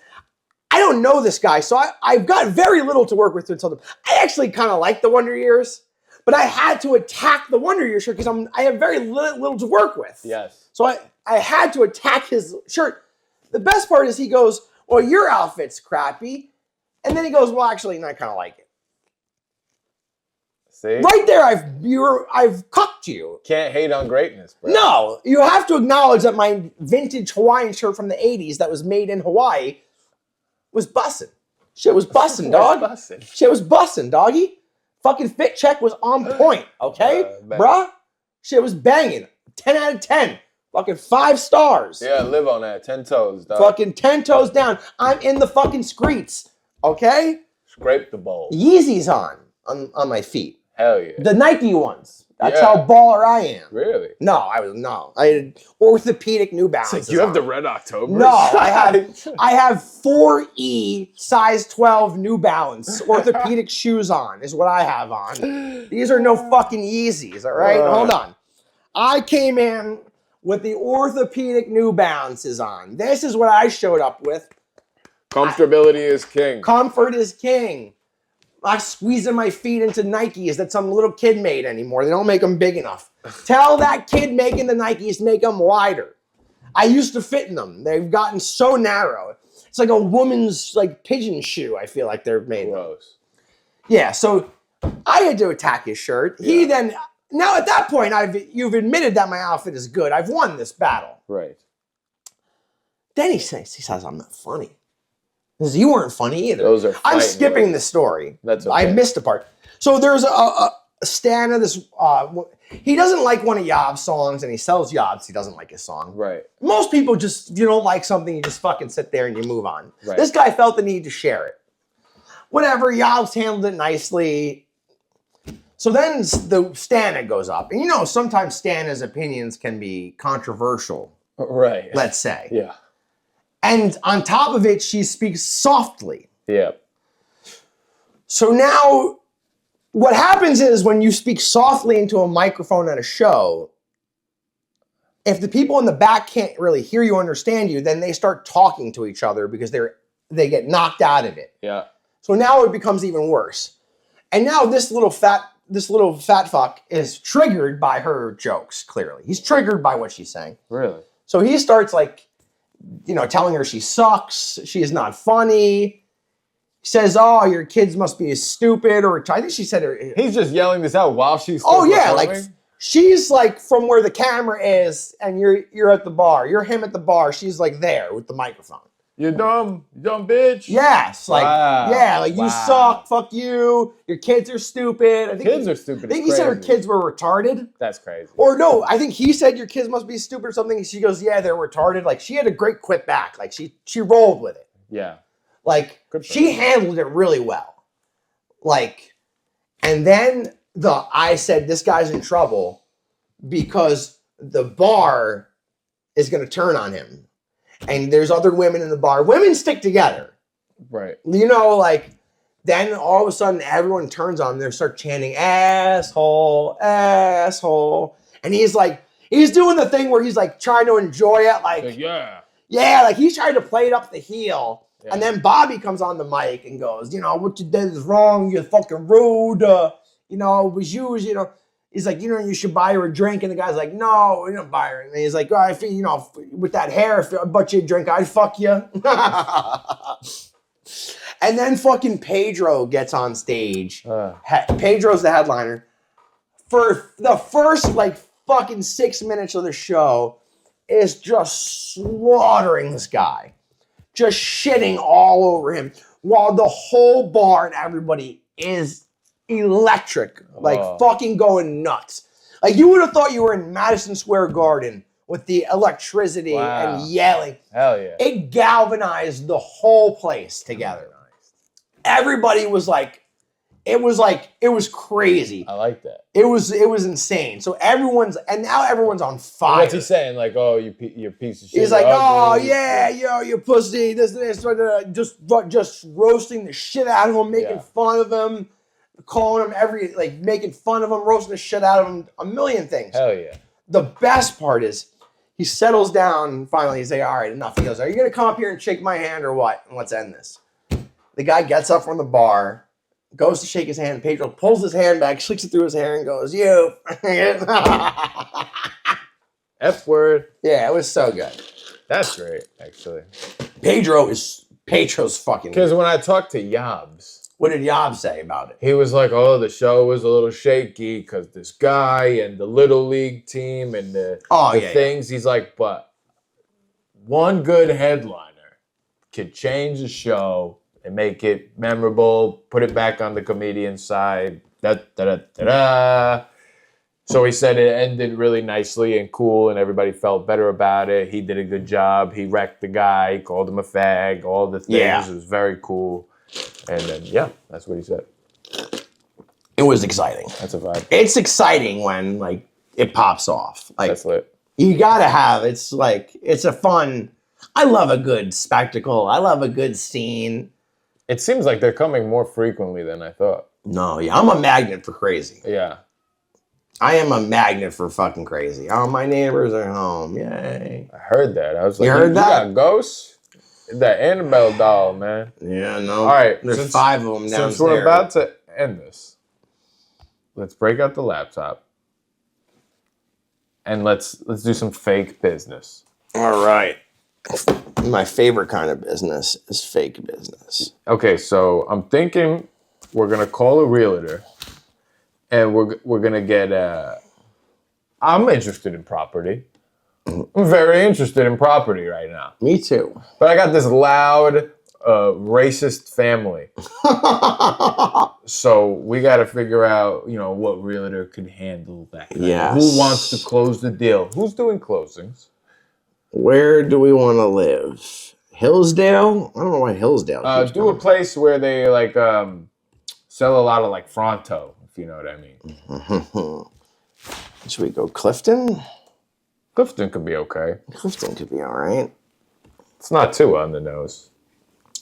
I don't know this guy, so I've got very little to work with to tell them. I actually kind of like the Wonder Years, but I had to attack the Wonder Years shirt because I have very little to work with. Yes. So I had to attack his shirt. The best part is he goes, well, your outfit's crappy. And then he goes, well, actually, I kind of like it. See? Right there, I've cucked you. Can't hate on greatness, bro. No, you have to acknowledge that my vintage Hawaiian shirt from the 80s that was made in Hawaii was bussin'. Shit was bussin', dog. Shit was bussin', doggy. Fucking fit check was on point, okay? Bruh? Shit was banging. 10 out of 10. Fucking 5 stars. Yeah, live on that. 10 toes, dog. Fucking 10 toes down. I'm in the fucking streets. Okay? Scrape the bowl. Yeezys on my feet. Hell yeah. The Nike ones. That's how baller I am. Really? No, I had orthopedic New Balance. It's like you have the Red October. No, I have 4E size 12 New Balance orthopedic shoes on is what I have on. These are no fucking Yeezys, all right? Hold on. I came in with the orthopedic New Balances on. This is what I showed up with. Comfortability is king. Comfort is king. I'm squeezing my feet into Nikes that some little kid made anymore. They don't make them big enough. Tell that kid making the Nikes to make them wider. I used to fit in them. They've gotten so narrow. It's like a woman's pigeon shoe, I feel like they're made. Gross. Yeah, so I had to attack his shirt. Yeah. Now at that point, you've admitted that my outfit is good. I've won this battle. Right. Then he says, I'm not funny. Because you weren't funny either. Those are I'm skipping the story. That's okay. I missed a part. So there's a stan of this. He doesn't like one of Yob's songs, and he sells Yob's. He doesn't like his song. Right. Most people just, if you don't like something, you just fucking sit there and you move on. Right. This guy felt the need to share it. Whatever, Yob's handled it nicely. So then the Stana goes up. And sometimes Stana's opinions can be controversial. Right. Let's say. Yeah. And on top of it, she speaks softly. Yeah. So now, what happens is when you speak softly into a microphone at a show, if the people in the back can't really hear you, understand you, then they start talking to each other because they get knocked out of it. Yeah. So now it becomes even worse. And now this little fat fuck is triggered by her jokes, clearly. He's triggered by what she's saying. Really? So he starts telling her she sucks, she is not funny. says, "Oh, your kids must be stupid," or I think she said, He's just yelling this out while she's still "Oh yeah, performing? like she's like from where the camera is, and you're at the bar. You're him at the bar. She's like there with the microphone. You dumb bitch. Yes, like yeah, like you Wow. suck. Fuck you. Your kids are stupid. I think Kids are stupid. I think he said her kids were retarded. That's crazy. Or no, I think he said your kids must be stupid or something. She goes, yeah, they're retarded. Like she had a great quip back. Like she rolled with it. Yeah. Like she handled it really well. Like, and then I said this guy's in trouble because the bar is going to turn on him, and there's other women in the bar. Women stick together, right? You know, like then all of a sudden everyone turns on him. They start chanting asshole, asshole, and he's doing the thing where he's like trying to enjoy it, like yeah, like he's trying to play it up the heel. Yeah. And then Bobby comes on the mic and goes, you know, what you did is wrong. You're fucking rude. You know, it was you, you know. He's like, you know, you should buy her a drink. And the guy's like, no, you don't buy her. And he's like, oh, I feel, you know, with that hair, if I bought you a drink, I'd fuck you. And then fucking Pedro gets on stage. Pedro's the headliner. For the first, like, fucking 6 minutes of the show is just slaughtering this guy. Just shitting all over him while the whole bar and everybody is electric, like fucking going nuts. Like you would have thought you were in Madison Square Garden with the electricity and yelling. Hell yeah. It galvanized the whole place together. Everybody was like, it was crazy. I like that. It was insane. So now everyone's on fire. What's he saying? Like, oh, you're a piece of shit. He's like, oh yeah, yo, you pussy, this, just roasting the shit out of him, making fun of him, calling him making fun of him, roasting the shit out of him, a million things. Hell yeah. The best part is he settles down finally. He's like, all right, enough. He goes, are you gonna come up here and shake my hand or what? And let's end this. The guy gets up from the bar, goes to shake his hand. Pedro pulls his hand back, slicks it through his hair, and goes, you. F word. Yeah, it was so good. That's great, actually. Pedro's fucking. Because when I talked to Yobs. What did Yobs say about it? He was like, oh, the show was a little shaky because this guy and the Little League team and the things. Yeah. He's like, but one good headliner could change the show and make it memorable, put it back on the comedian side. So he said it ended really nicely and cool, and everybody felt better about it. He did a good job. He wrecked the guy. He called him a fag, all the things. Yeah. It was very cool. And then, that's what he said. It was exciting. That's a vibe. It's exciting when, like, it pops off. Like, that's lit. You gotta have, it's a fun, I love a good spectacle. I love a good scene. It seems like they're coming more frequently than I thought. No, yeah, I'm a magnet for crazy. Yeah. I am a magnet for fucking crazy. Oh, my neighbors are home. Yay. I heard that. I was like, you heard that? You got ghosts? That Annabelle doll, man. Yeah, no. All right. There's 5 of them downstairs. Since we're about to end this, let's break out the laptop and let's do some fake business. All right. My favorite kind of business is fake business. Okay, so I'm thinking we're gonna call a realtor, and we're gonna get I'm interested in property. I'm very interested in property right now. Me too. But I got this loud, racist family. So we got to figure out, what realtor could handle that. Yes. Who wants to close the deal? Who's doing closings? Where do we want to live? Hillsdale? I don't know why Hillsdale. Do a place where they sell a lot of Fronto, if you know what I mean. Should we go Clifton? Clifton could be okay. Clifton could be all right. It's not too on the nose.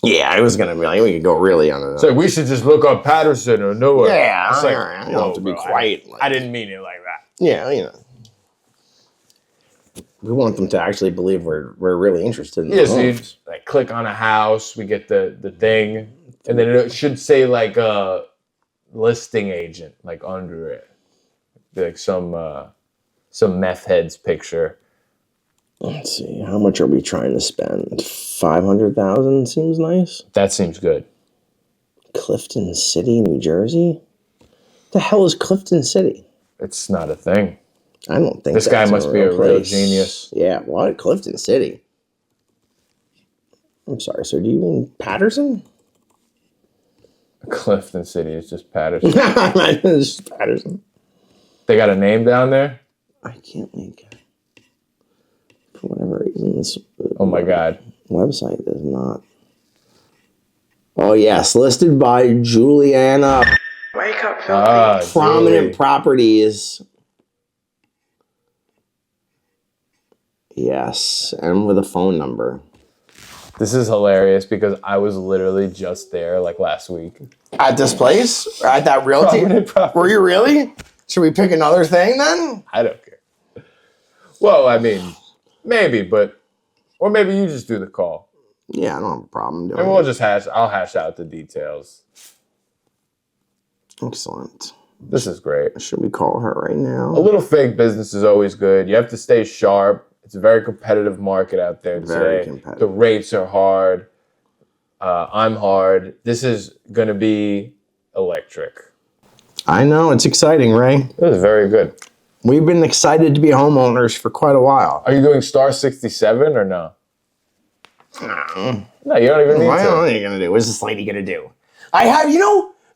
Yeah, I was gonna be like, we could go really on the nose. So we should just look up Patterson or Newark. Yeah, it's you don't have to be quite. I didn't mean it like that. Yeah, we want them to actually believe we're really interested in. Yeah, so you click on a house, we get the thing, and then it should say a listing agent under it, some meth head's picture. Let's see. How much are we trying to spend? 500,000 seems nice. That seems good. Clifton City, New Jersey? The hell is Clifton City? It's not a thing. I don't think this guy that's must be a real genius. Yeah, what? Clifton City? I'm sorry, sir. Do you mean Patterson? Clifton City is just Patterson. It's just Patterson. They got a name down there? I can't make it. For whatever reason, this Oh my God. website does not. Oh, yes. Listed by Juliana. Wake up, filthy. Prominent Julie. properties. Yes. And with a phone number. This is hilarious because I was literally just there like last week. At this place? Or at that realty? Were you really? Should we pick another thing then? I don't care. Well, I mean, maybe, but, or maybe you just do the call. Yeah, I don't have a problem doing And we'll it. just I'll hash out the details. Excellent. This is great. Should we call her right now? A little fake business is always good. You have to stay sharp. It's a very competitive market out there today. Very competitive. The rates are hard. I'm hard. This is going to be electric. I know. It's exciting, Ray. This is very good. We've been excited to be homeowners for quite a while. Are you doing star 67 or no? No, you don't even need What to. are you going to do? What's this lady going to do? I have,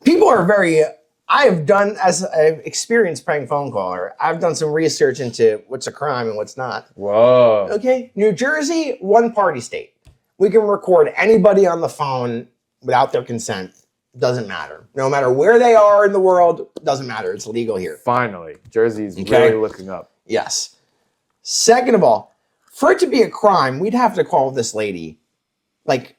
people are very, as an experienced prank phone caller, I've done some research into what's a crime and what's not. Whoa. Okay, New Jersey, one party state. We can record anybody on the phone without their consent. Doesn't matter. No matter where they are in the world, doesn't matter. It's legal here. Finally, Jersey's Okay. really looking up. Yes. Second of all, for it to be a crime, we'd have to call this lady like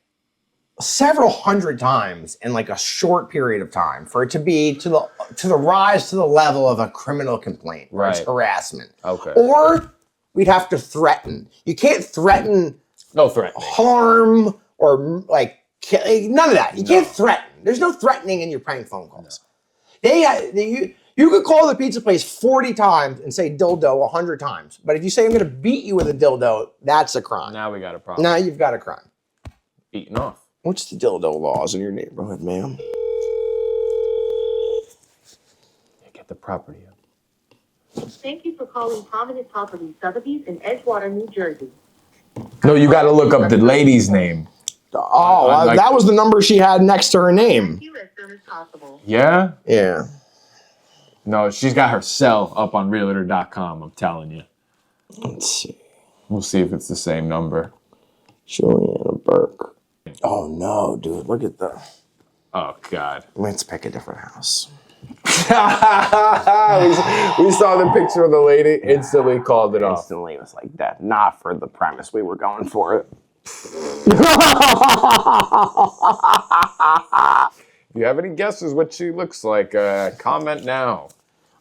several hundred times in like a short period of time for it to be to the rise to the level of a criminal complaint, where it's Right. harassment. Okay. Or we'd have to threaten. You can't threaten No threatening. harm or like none of that. You can't threaten. There's no threatening in your prank phone calls. You could call the pizza place 40 times and say dildo 100 times. But if you say I'm going to beat you with a dildo, that's a crime. Now we got a problem. Now you've got a crime. Eating off. What's the dildo laws in your neighborhood, ma'am? Yeah, get the property up. Thank you for calling Prominent Properties, Sotheby's in Edgewater, New Jersey. No, you got to look up the lady's name. Oh, like- that was the number she had next to her name. Thank you as soon as possible. Yeah? Yeah. No, she's got her cell up on realtor.com, I'm telling you. Let's see. We'll see if it's the same number. Juliana Burke. Oh, no, dude. Look at the... Oh, God. Let's pick a different house. we saw the picture of the lady, instantly called it off. Instantly, it was like that. Not for the premise we were going for. If you have any guesses what she looks like, comment now.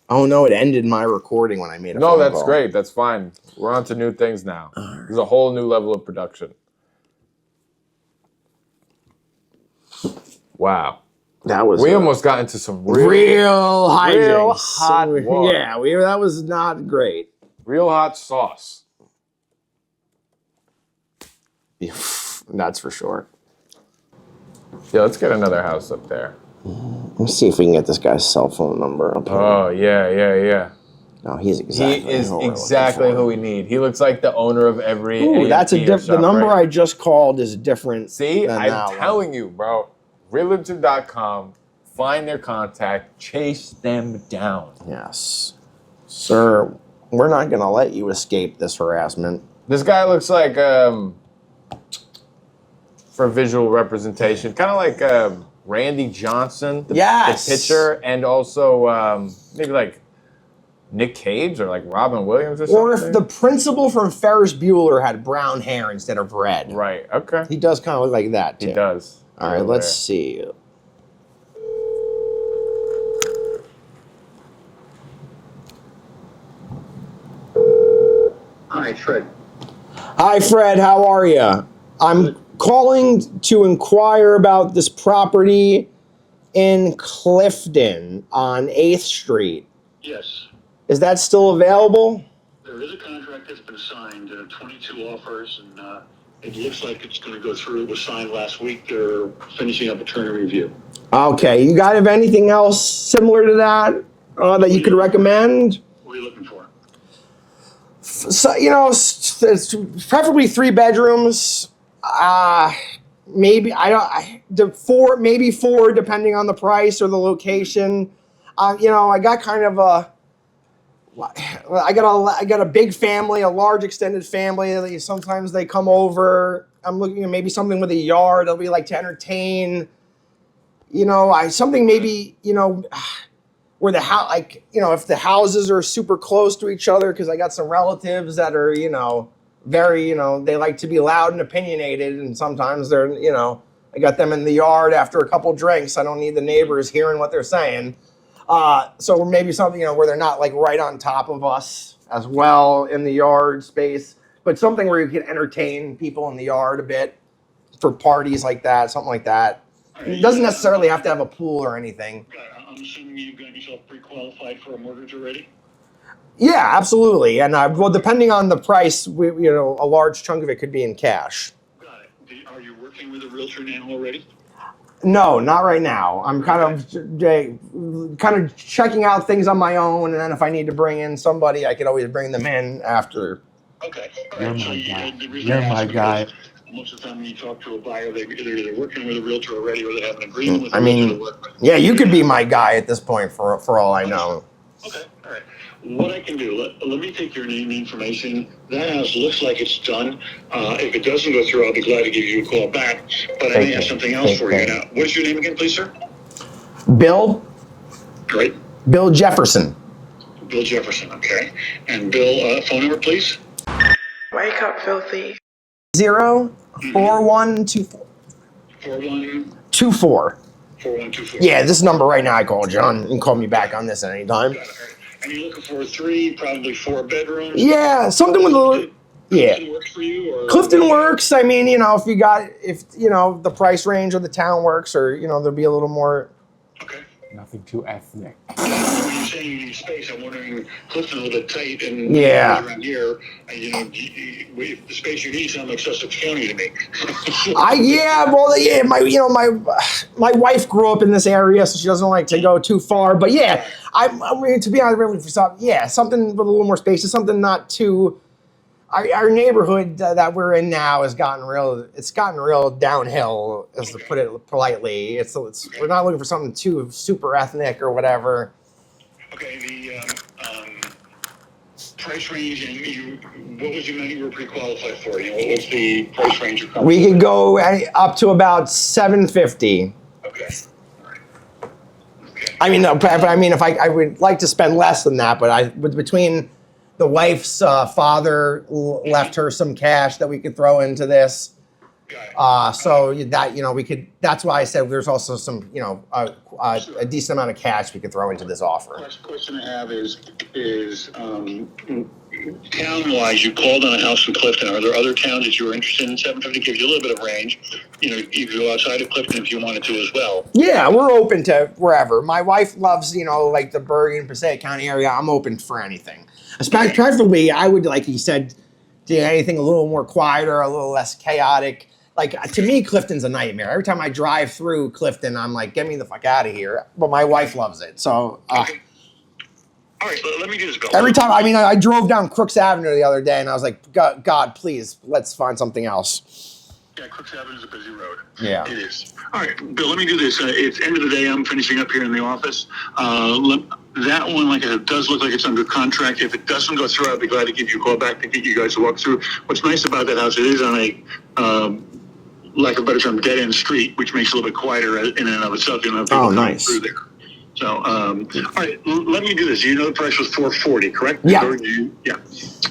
Oh, no, it ended my recording when I made a No, phone that's call. great. That's fine. We're on to new things now. There's a whole new level of production. Wow. That was We almost got into some real hijinks. real hot water. Yeah, that was not great. real hot sauce. That's for sure. Yeah, let's get another house up there. Let's see if we can get this guy's cell phone number up here. Oh, yeah. No, he's exactly He is who we're exactly looking for. who we need. He looks like the owner of every Ooh, that's a AMP different. The shop, number right? I just called is different. See, than I'm that one. telling you, bro. Realtor.com, find their contact, chase them down. Yes, sir. We're not gonna let you escape this harassment. This guy looks like, for visual representation, kind of like Randy Johnson, the pitcher, and also maybe like Nick Cage or like Robin Williams or something. Or if the principal from Ferris Bueller had brown hair instead of red. Right, okay. He does kind of look like that too. He does. All right, let's see. Hi, Fred. Hi, Fred. How are you? I'm calling to inquire about this property in Clifton on 8th Street. Yes, Is that still available? there is a contract that's been signed, 22 offers, and It looks like it's going to go through. It was signed last week. They're finishing up attorney review. Okay, you guys have anything else similar to that that you could recommend? What are you looking for? So, it's preferably 3 bedrooms. Maybe maybe 4, depending on the price or the location. I got kind of I got a big family, a large extended family. Sometimes they come over. I'm looking at maybe something with a yard. They'll be like to entertain. Something maybe where the house, if the houses are super close to each other, because I got some relatives that are very they like to be loud and opinionated, and sometimes they're I got them in the yard after a couple drinks. I don't need the neighbors hearing what they're saying. So maybe something where they're not like right on top of us as well in the yard space, but something where you can entertain people in the yard a bit for parties like that, something like that. It doesn't necessarily have to have a pool or anything. I'm assuming you've got yourself pre-qualified for a mortgage already? Yeah, absolutely. And depending on the price, a large chunk of it could be in cash. Got it. Are you working with a realtor now already? No, not right now. I'm kind of checking out things on my own, and then if I need to bring in somebody, I could always bring them in after. Okay. You're my guy. You're my guy. Most of the time when you talk to a buyer, they're working with a realtor already, or they have an agreement with a realtor to work with. Yeah, you could be my guy at this point for all I know. Okay, all right. What I can do, let me take your name and information. That house looks like it's done. If it doesn't go through, I'll be glad to give you a call back. But I may have something else for you now. What is your name again, please, sir? Bill. Great. Bill Jefferson. Bill Jefferson, okay. And Bill, phone number, please? Wake up, filthy. 04124. 4124. 4124. Yeah, this number right now I called you on. You can call me back on this at any time. Got it, all right. And you're looking for 3, probably 4 bedrooms? Yeah, something with a little. Yeah. Clifton works for you? Or Clifton works. I mean, if the price range of the town works, or, there'll be a little more. Okay. Nothing too ethnic. When you're saying you need space, I'm wondering, Clifton's a little bit tight, and around here, the space you need sounds like Sussex County to me. My wife grew up in this area, so she doesn't like to go too far. But yeah, to be honest, something with a little more space is something not too. Our neighborhood that we're in now has gotten real downhill, to put it politely. We're not looking for something too super ethnic or whatever. Okay, the price range, and what was you meant you were pre-qualified for? What's the price range you're comfortable We could go up to about $750. Okay. All right. Okay. I mean, if I would like to spend less than that, but between the wife's father left her some cash that we could throw into this. So that we could. That's why I said there's also some a decent amount of cash we could throw into this offer. Question I have is town-wise, you called on a house in Clifton. Are there other towns that you were interested in? 750 gives you a little bit of range. You could go outside of Clifton if you wanted to as well. Yeah, we're open to wherever. My wife loves like the Bergen, Passaic County area. I'm open for anything. Preferably, I would, like you said, do anything a little more quieter, a little less chaotic. Like, to me, Clifton's a nightmare. Every time I drive through Clifton, I'm like, get me the fuck out of here. But my wife loves it, so. Okay. All right, let me do this, Bill. Every time, I drove down Crooks Avenue the other day, and I was like, God, please, let's find something else. Yeah, Crooks Avenue is a busy road. Yeah. It is. All right, Bill, let me do this. It's end of the day. I'm finishing up here in the office. That one, like I said, does look like it's under contract. If it doesn't go through, I'll be glad to give you a call back to get you guys to walk through. What's nice about that house, it is on a, lack of a better term, dead-end street, which makes it a little bit quieter in and of itself. You don't have people coming through there. So, all right, let me do this. You know the price was $440, correct? Yeah. Yeah.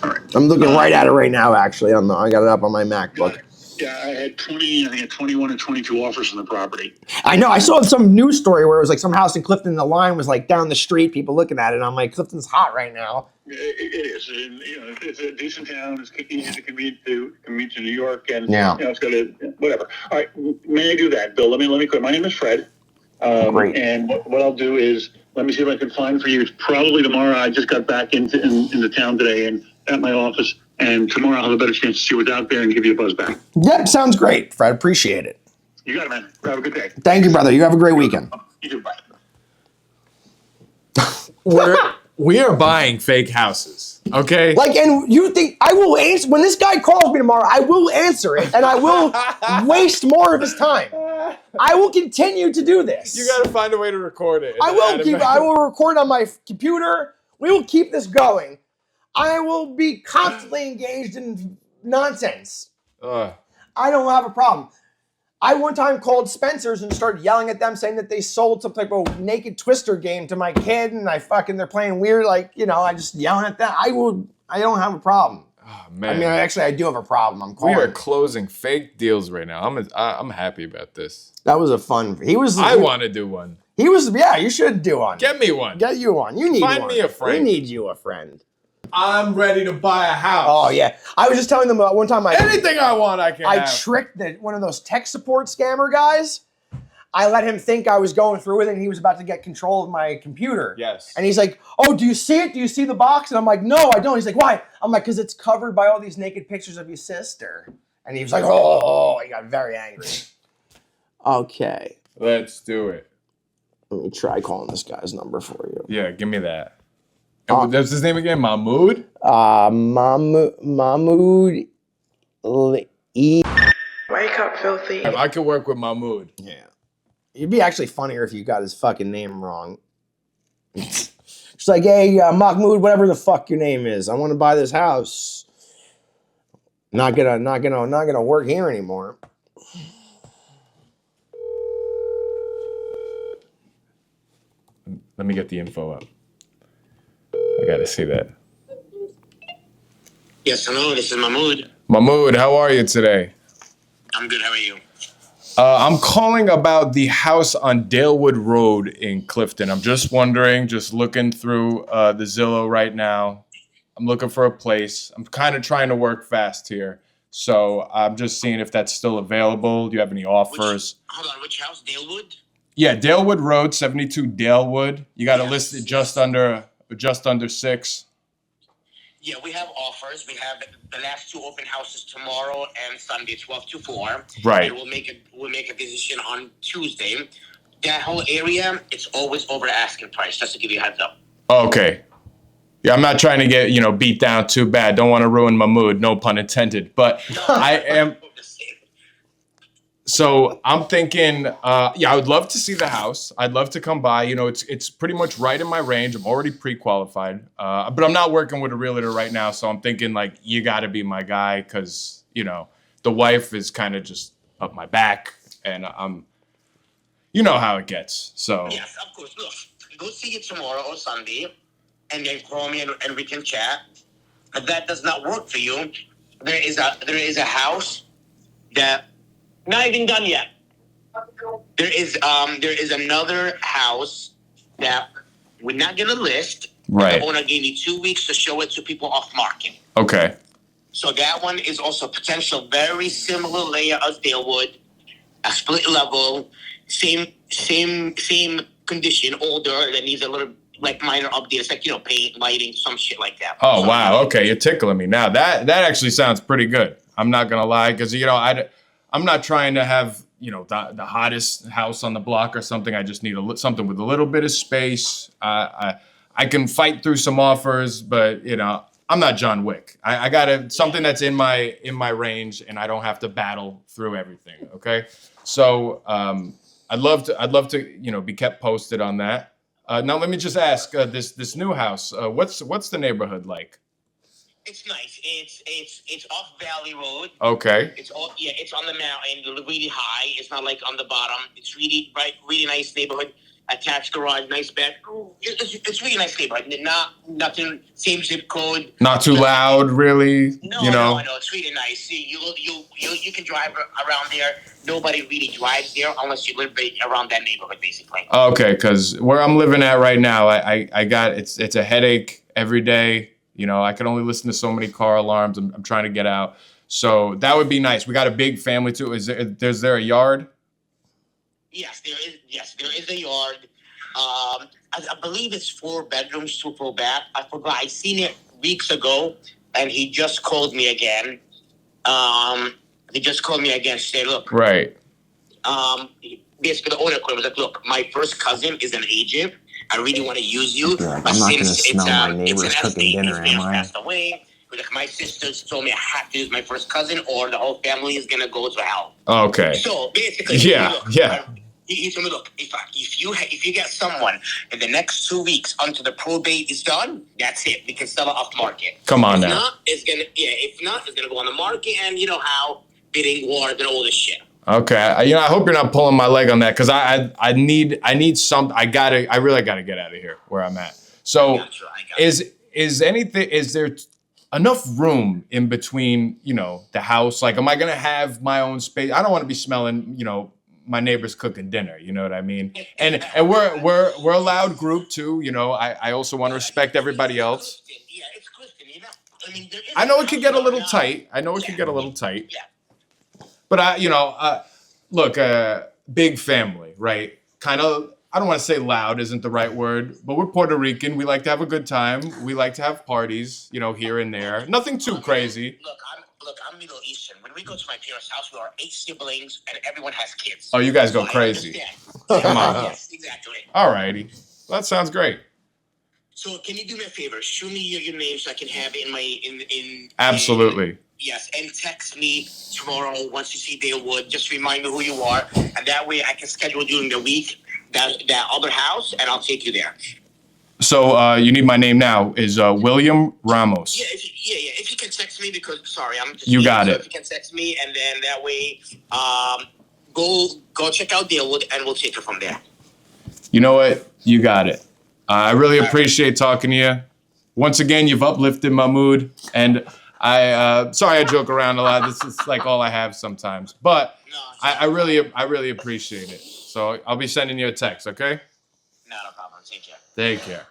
All right. I'm looking right at it right now, actually. I got it up on my MacBook. Yeah, I had 21 and 22 offers on the property. I know. I saw some news story where it was like some house in Clifton, the line was like down the street, people looking at it. And I'm like, Clifton's hot right now. It is. And, it's a decent town. It's easy to commute to New York. And, it's got whatever. All right. May I do that, Bill? Let me quit. My name is Fred. Great. And what I'll do is, let me see if I can find for you. It's probably tomorrow. I just got back into town today and at my office. And tomorrow I'll have a better chance to see what's out there and give you a buzz back. Yep, sounds great, Fred. Appreciate it. You got it, man. Have a good day. Thank you, brother. You have a great weekend. You too. Bye. We are buying fake houses, okay? Like, and you think I will answer when this guy calls me tomorrow? I will answer it, and I will waste more of his time. I will continue to do this. You gotta find a way to record it. I will record on my computer. We will keep this going. I will be constantly engaged in nonsense. I don't have a problem. I one time called Spencer's and started yelling at them, saying that they sold some type of naked Twister game to my kid, and they're playing weird, I just yelling at them. I don't have a problem. Oh, man. I mean, actually, I do have a problem. I'm calling. We are closing fake deals right now. I'm happy about this. That was a fun. I want to do one. Yeah, you should do one. Get me one. Get you one. You need one. Find me a friend. We need you a friend. I'm ready to buy a house. Oh, yeah. I was just telling them one time anything I want, I can have. I tricked one of those tech support scammer guys. I let him think I was going through with it, and he was about to get control of my computer. Yes. And he's like, oh, do you see it? Do you see the box? And I'm like, no, I don't. He's like, why? I'm like, because it's covered by all these naked pictures of your sister. And he was like, oh, he got very angry. Okay. Let's do it. Let me try calling this guy's number for you. Yeah, give me that. What's his name again? Mahmood? Mahmood. Wake up, filthy. I could work with Mahmood. Yeah. It'd be actually funnier if you got his fucking name wrong. It's like, hey, Mahmood, whatever the fuck your name is, I want to buy this house. Not gonna work here anymore. Let me get the info up. I gotta see that. Yes, hello, this is Mahmood. Mahmood, how are you today? I'm good, how are you? I'm calling about the house on Dalewood Road in Clifton. I'm just wondering, just looking through the Zillow right now. I'm looking for a place. I'm kind of trying to work fast here. So I'm just seeing if that's still available. Do you have any offers? Hold on, which house? Dalewood? Yeah, Dalewood Road, 72 Dalewood. You got to list it just under 6. Yeah, we have offers. We have the last 2 open houses tomorrow and Sunday, 12 to 4. Right. And we'll make a decision on Tuesday. That whole area, it's always over the asking price, just to give you a heads up. Okay. Yeah, I'm not trying to get, beat down too bad. Don't want to ruin my mood, no pun intended. But I am. So I'm thinking, I would love to see the house. I'd love to come by. It's pretty much right in my range. I'm already pre-qualified, but I'm not working with a realtor right now. So I'm thinking, you got to be my guy because, the wife is kind of just up my back, and you know how it gets. So yes, of course. Look, go see it tomorrow or Sunday, and then call me and we can chat. If that does not work for you, there is a house that. Not even done yet. There is another house that we're not gonna list. Right. The owner gave me 2 weeks to show it to people off market. Okay. So that one is also potential very similar layer as Dalewood, a split level, same condition, older, that needs a little minor updates, paint, lighting, some shit like that. Oh wow. Okay, you're tickling me now. That actually sounds pretty good. I'm not gonna lie, because I'm not trying to have, the hottest house on the block or something. I just need something with a little bit of space. I can fight through some offers, but I'm not John Wick. I got something that's in my range, and I don't have to battle through everything. Okay, so I'd love to be kept posted on that. Now let me just ask this new house. What's the neighborhood like? It's nice. It's off Valley Road. Okay. It's on the mountain, really high. It's not on the bottom. It's really nice neighborhood. Attached garage, nice bed. It's really nice neighborhood. Nothing. Same zip code. Not too loud, really. No, it's really nice. See, you can drive around there. Nobody really drives there unless you live around that neighborhood, basically. Okay, because where I'm living at right now, I got it's a headache every day. I can only listen to so many car alarms. I'm trying to get out. So that would be nice. We got a big family too. Is there a yard? Yes, there is. Yes, there is a yard. I believe it's 4 bedrooms, 2 full bath. I forgot. I seen it weeks ago. and he just called me again. He just called me again to say, look, Right. Basically the owner was like, look, my first cousin is an agent. I really want to use you. I'm not going to smell my neighbors cooking dinner, am I? Passed away. Like, my sisters told me I have to use my first cousin, or the whole family is gonna go to hell. Okay. So basically, yeah. He told me, look, if you get someone in the next 2 weeks until the probate is done, that's it. We can sell it off market. Come on if now. Not, if not, it's gonna go on the market, and you know how bidding war and all this shit. Okay, I hope you're not pulling my leg on that, because I need some. I really gotta get out of here where I'm at. So, is there enough room in between, the house? Like, am I gonna have my own space? I don't want to be smelling, my neighbors cooking dinner. You know what I mean? And we're a loud group too. I also want to respect everybody else. Yeah, it's Christian. I know it could get a little tight. Yeah. But look, big family, right? Kind of. I don't want to say loud isn't the right word, but we're Puerto Rican. We like to have a good time. We like to have parties, here and there. Nothing too crazy. Look, I'm Middle Eastern. When we go to my parents' house, we are 8 siblings, and everyone has kids. Oh, you guys go crazy. Come on. Yes, exactly. All righty. Well, that sounds great. So, can you do me a favor? Show me your name so I can have it in Absolutely. Yes, and text me tomorrow once you see Dalewood. Just remind me who you are, and that way I can schedule during the week that other house, and I'll take you there. So you need my name now is William Ramos. Yeah, if you can text me, because sorry, I'm just. You got it. If you can text me, and then that way, go check out Dalewood, and we'll take it from there. You know what? You got it. I really appreciate talking to you. Once again, you've uplifted my mood, and sorry I joke around a lot. This is like all I have sometimes, but I really appreciate it. So I'll be sending you a text, okay? No problem. Take care. Take care.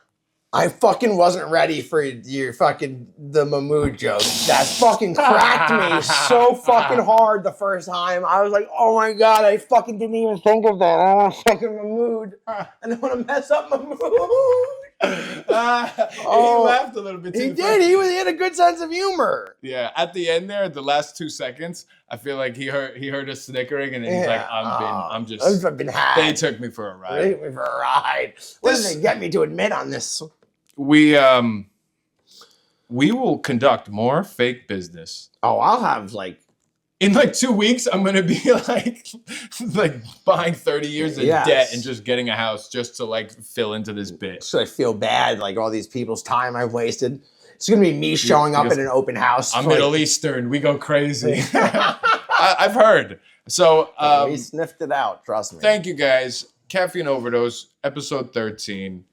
I fucking wasn't ready for the Mahmood joke. That fucking cracked me so fucking hard the first time. I was like, oh my God, I fucking didn't even think of that. I want fucking Mahmood. I don't want to mess up Mahmood. He laughed a little bit too. He did. He had a good sense of humor. Yeah, at the end there, the last 2 seconds, I feel like he heard us snickering, and then he's like, I've been had. They took me for a ride. They took me for a ride. What did they get me to admit on this? We will conduct more fake business. Oh, I'll have in 2 weeks, I'm gonna be like buying 30 years of debt and just getting a house just to fill into this bit. So I feel bad, all these people's time I've wasted. It's gonna be me showing up at an open house. I'm Middle Eastern. We go crazy. I've heard. So we sniffed it out. Trust me. Thank you guys. Caffeine Overdose, episode 13.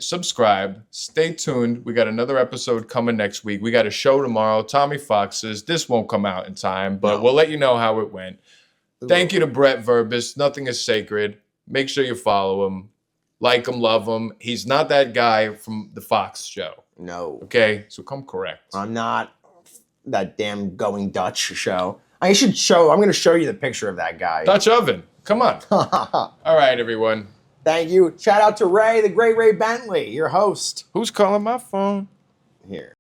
Subscribe. Stay tuned. We got another episode coming next week. We got a show tomorrow. Tommy Fox's. This won't come out in time, but we'll let you know how it went. Thank you to Brett Verbist. Nothing is sacred. Make sure you follow him. Like him, love him. He's not that guy from the Fox show. No. Okay? So come correct. I'm not that damn Going Dutch show. I'm going to show you the picture of that guy. Dutch oven. Come on. All right, everyone. Thank you. Shout out to Ray, the great Ray Bentley, your host. Who's calling my phone? Here.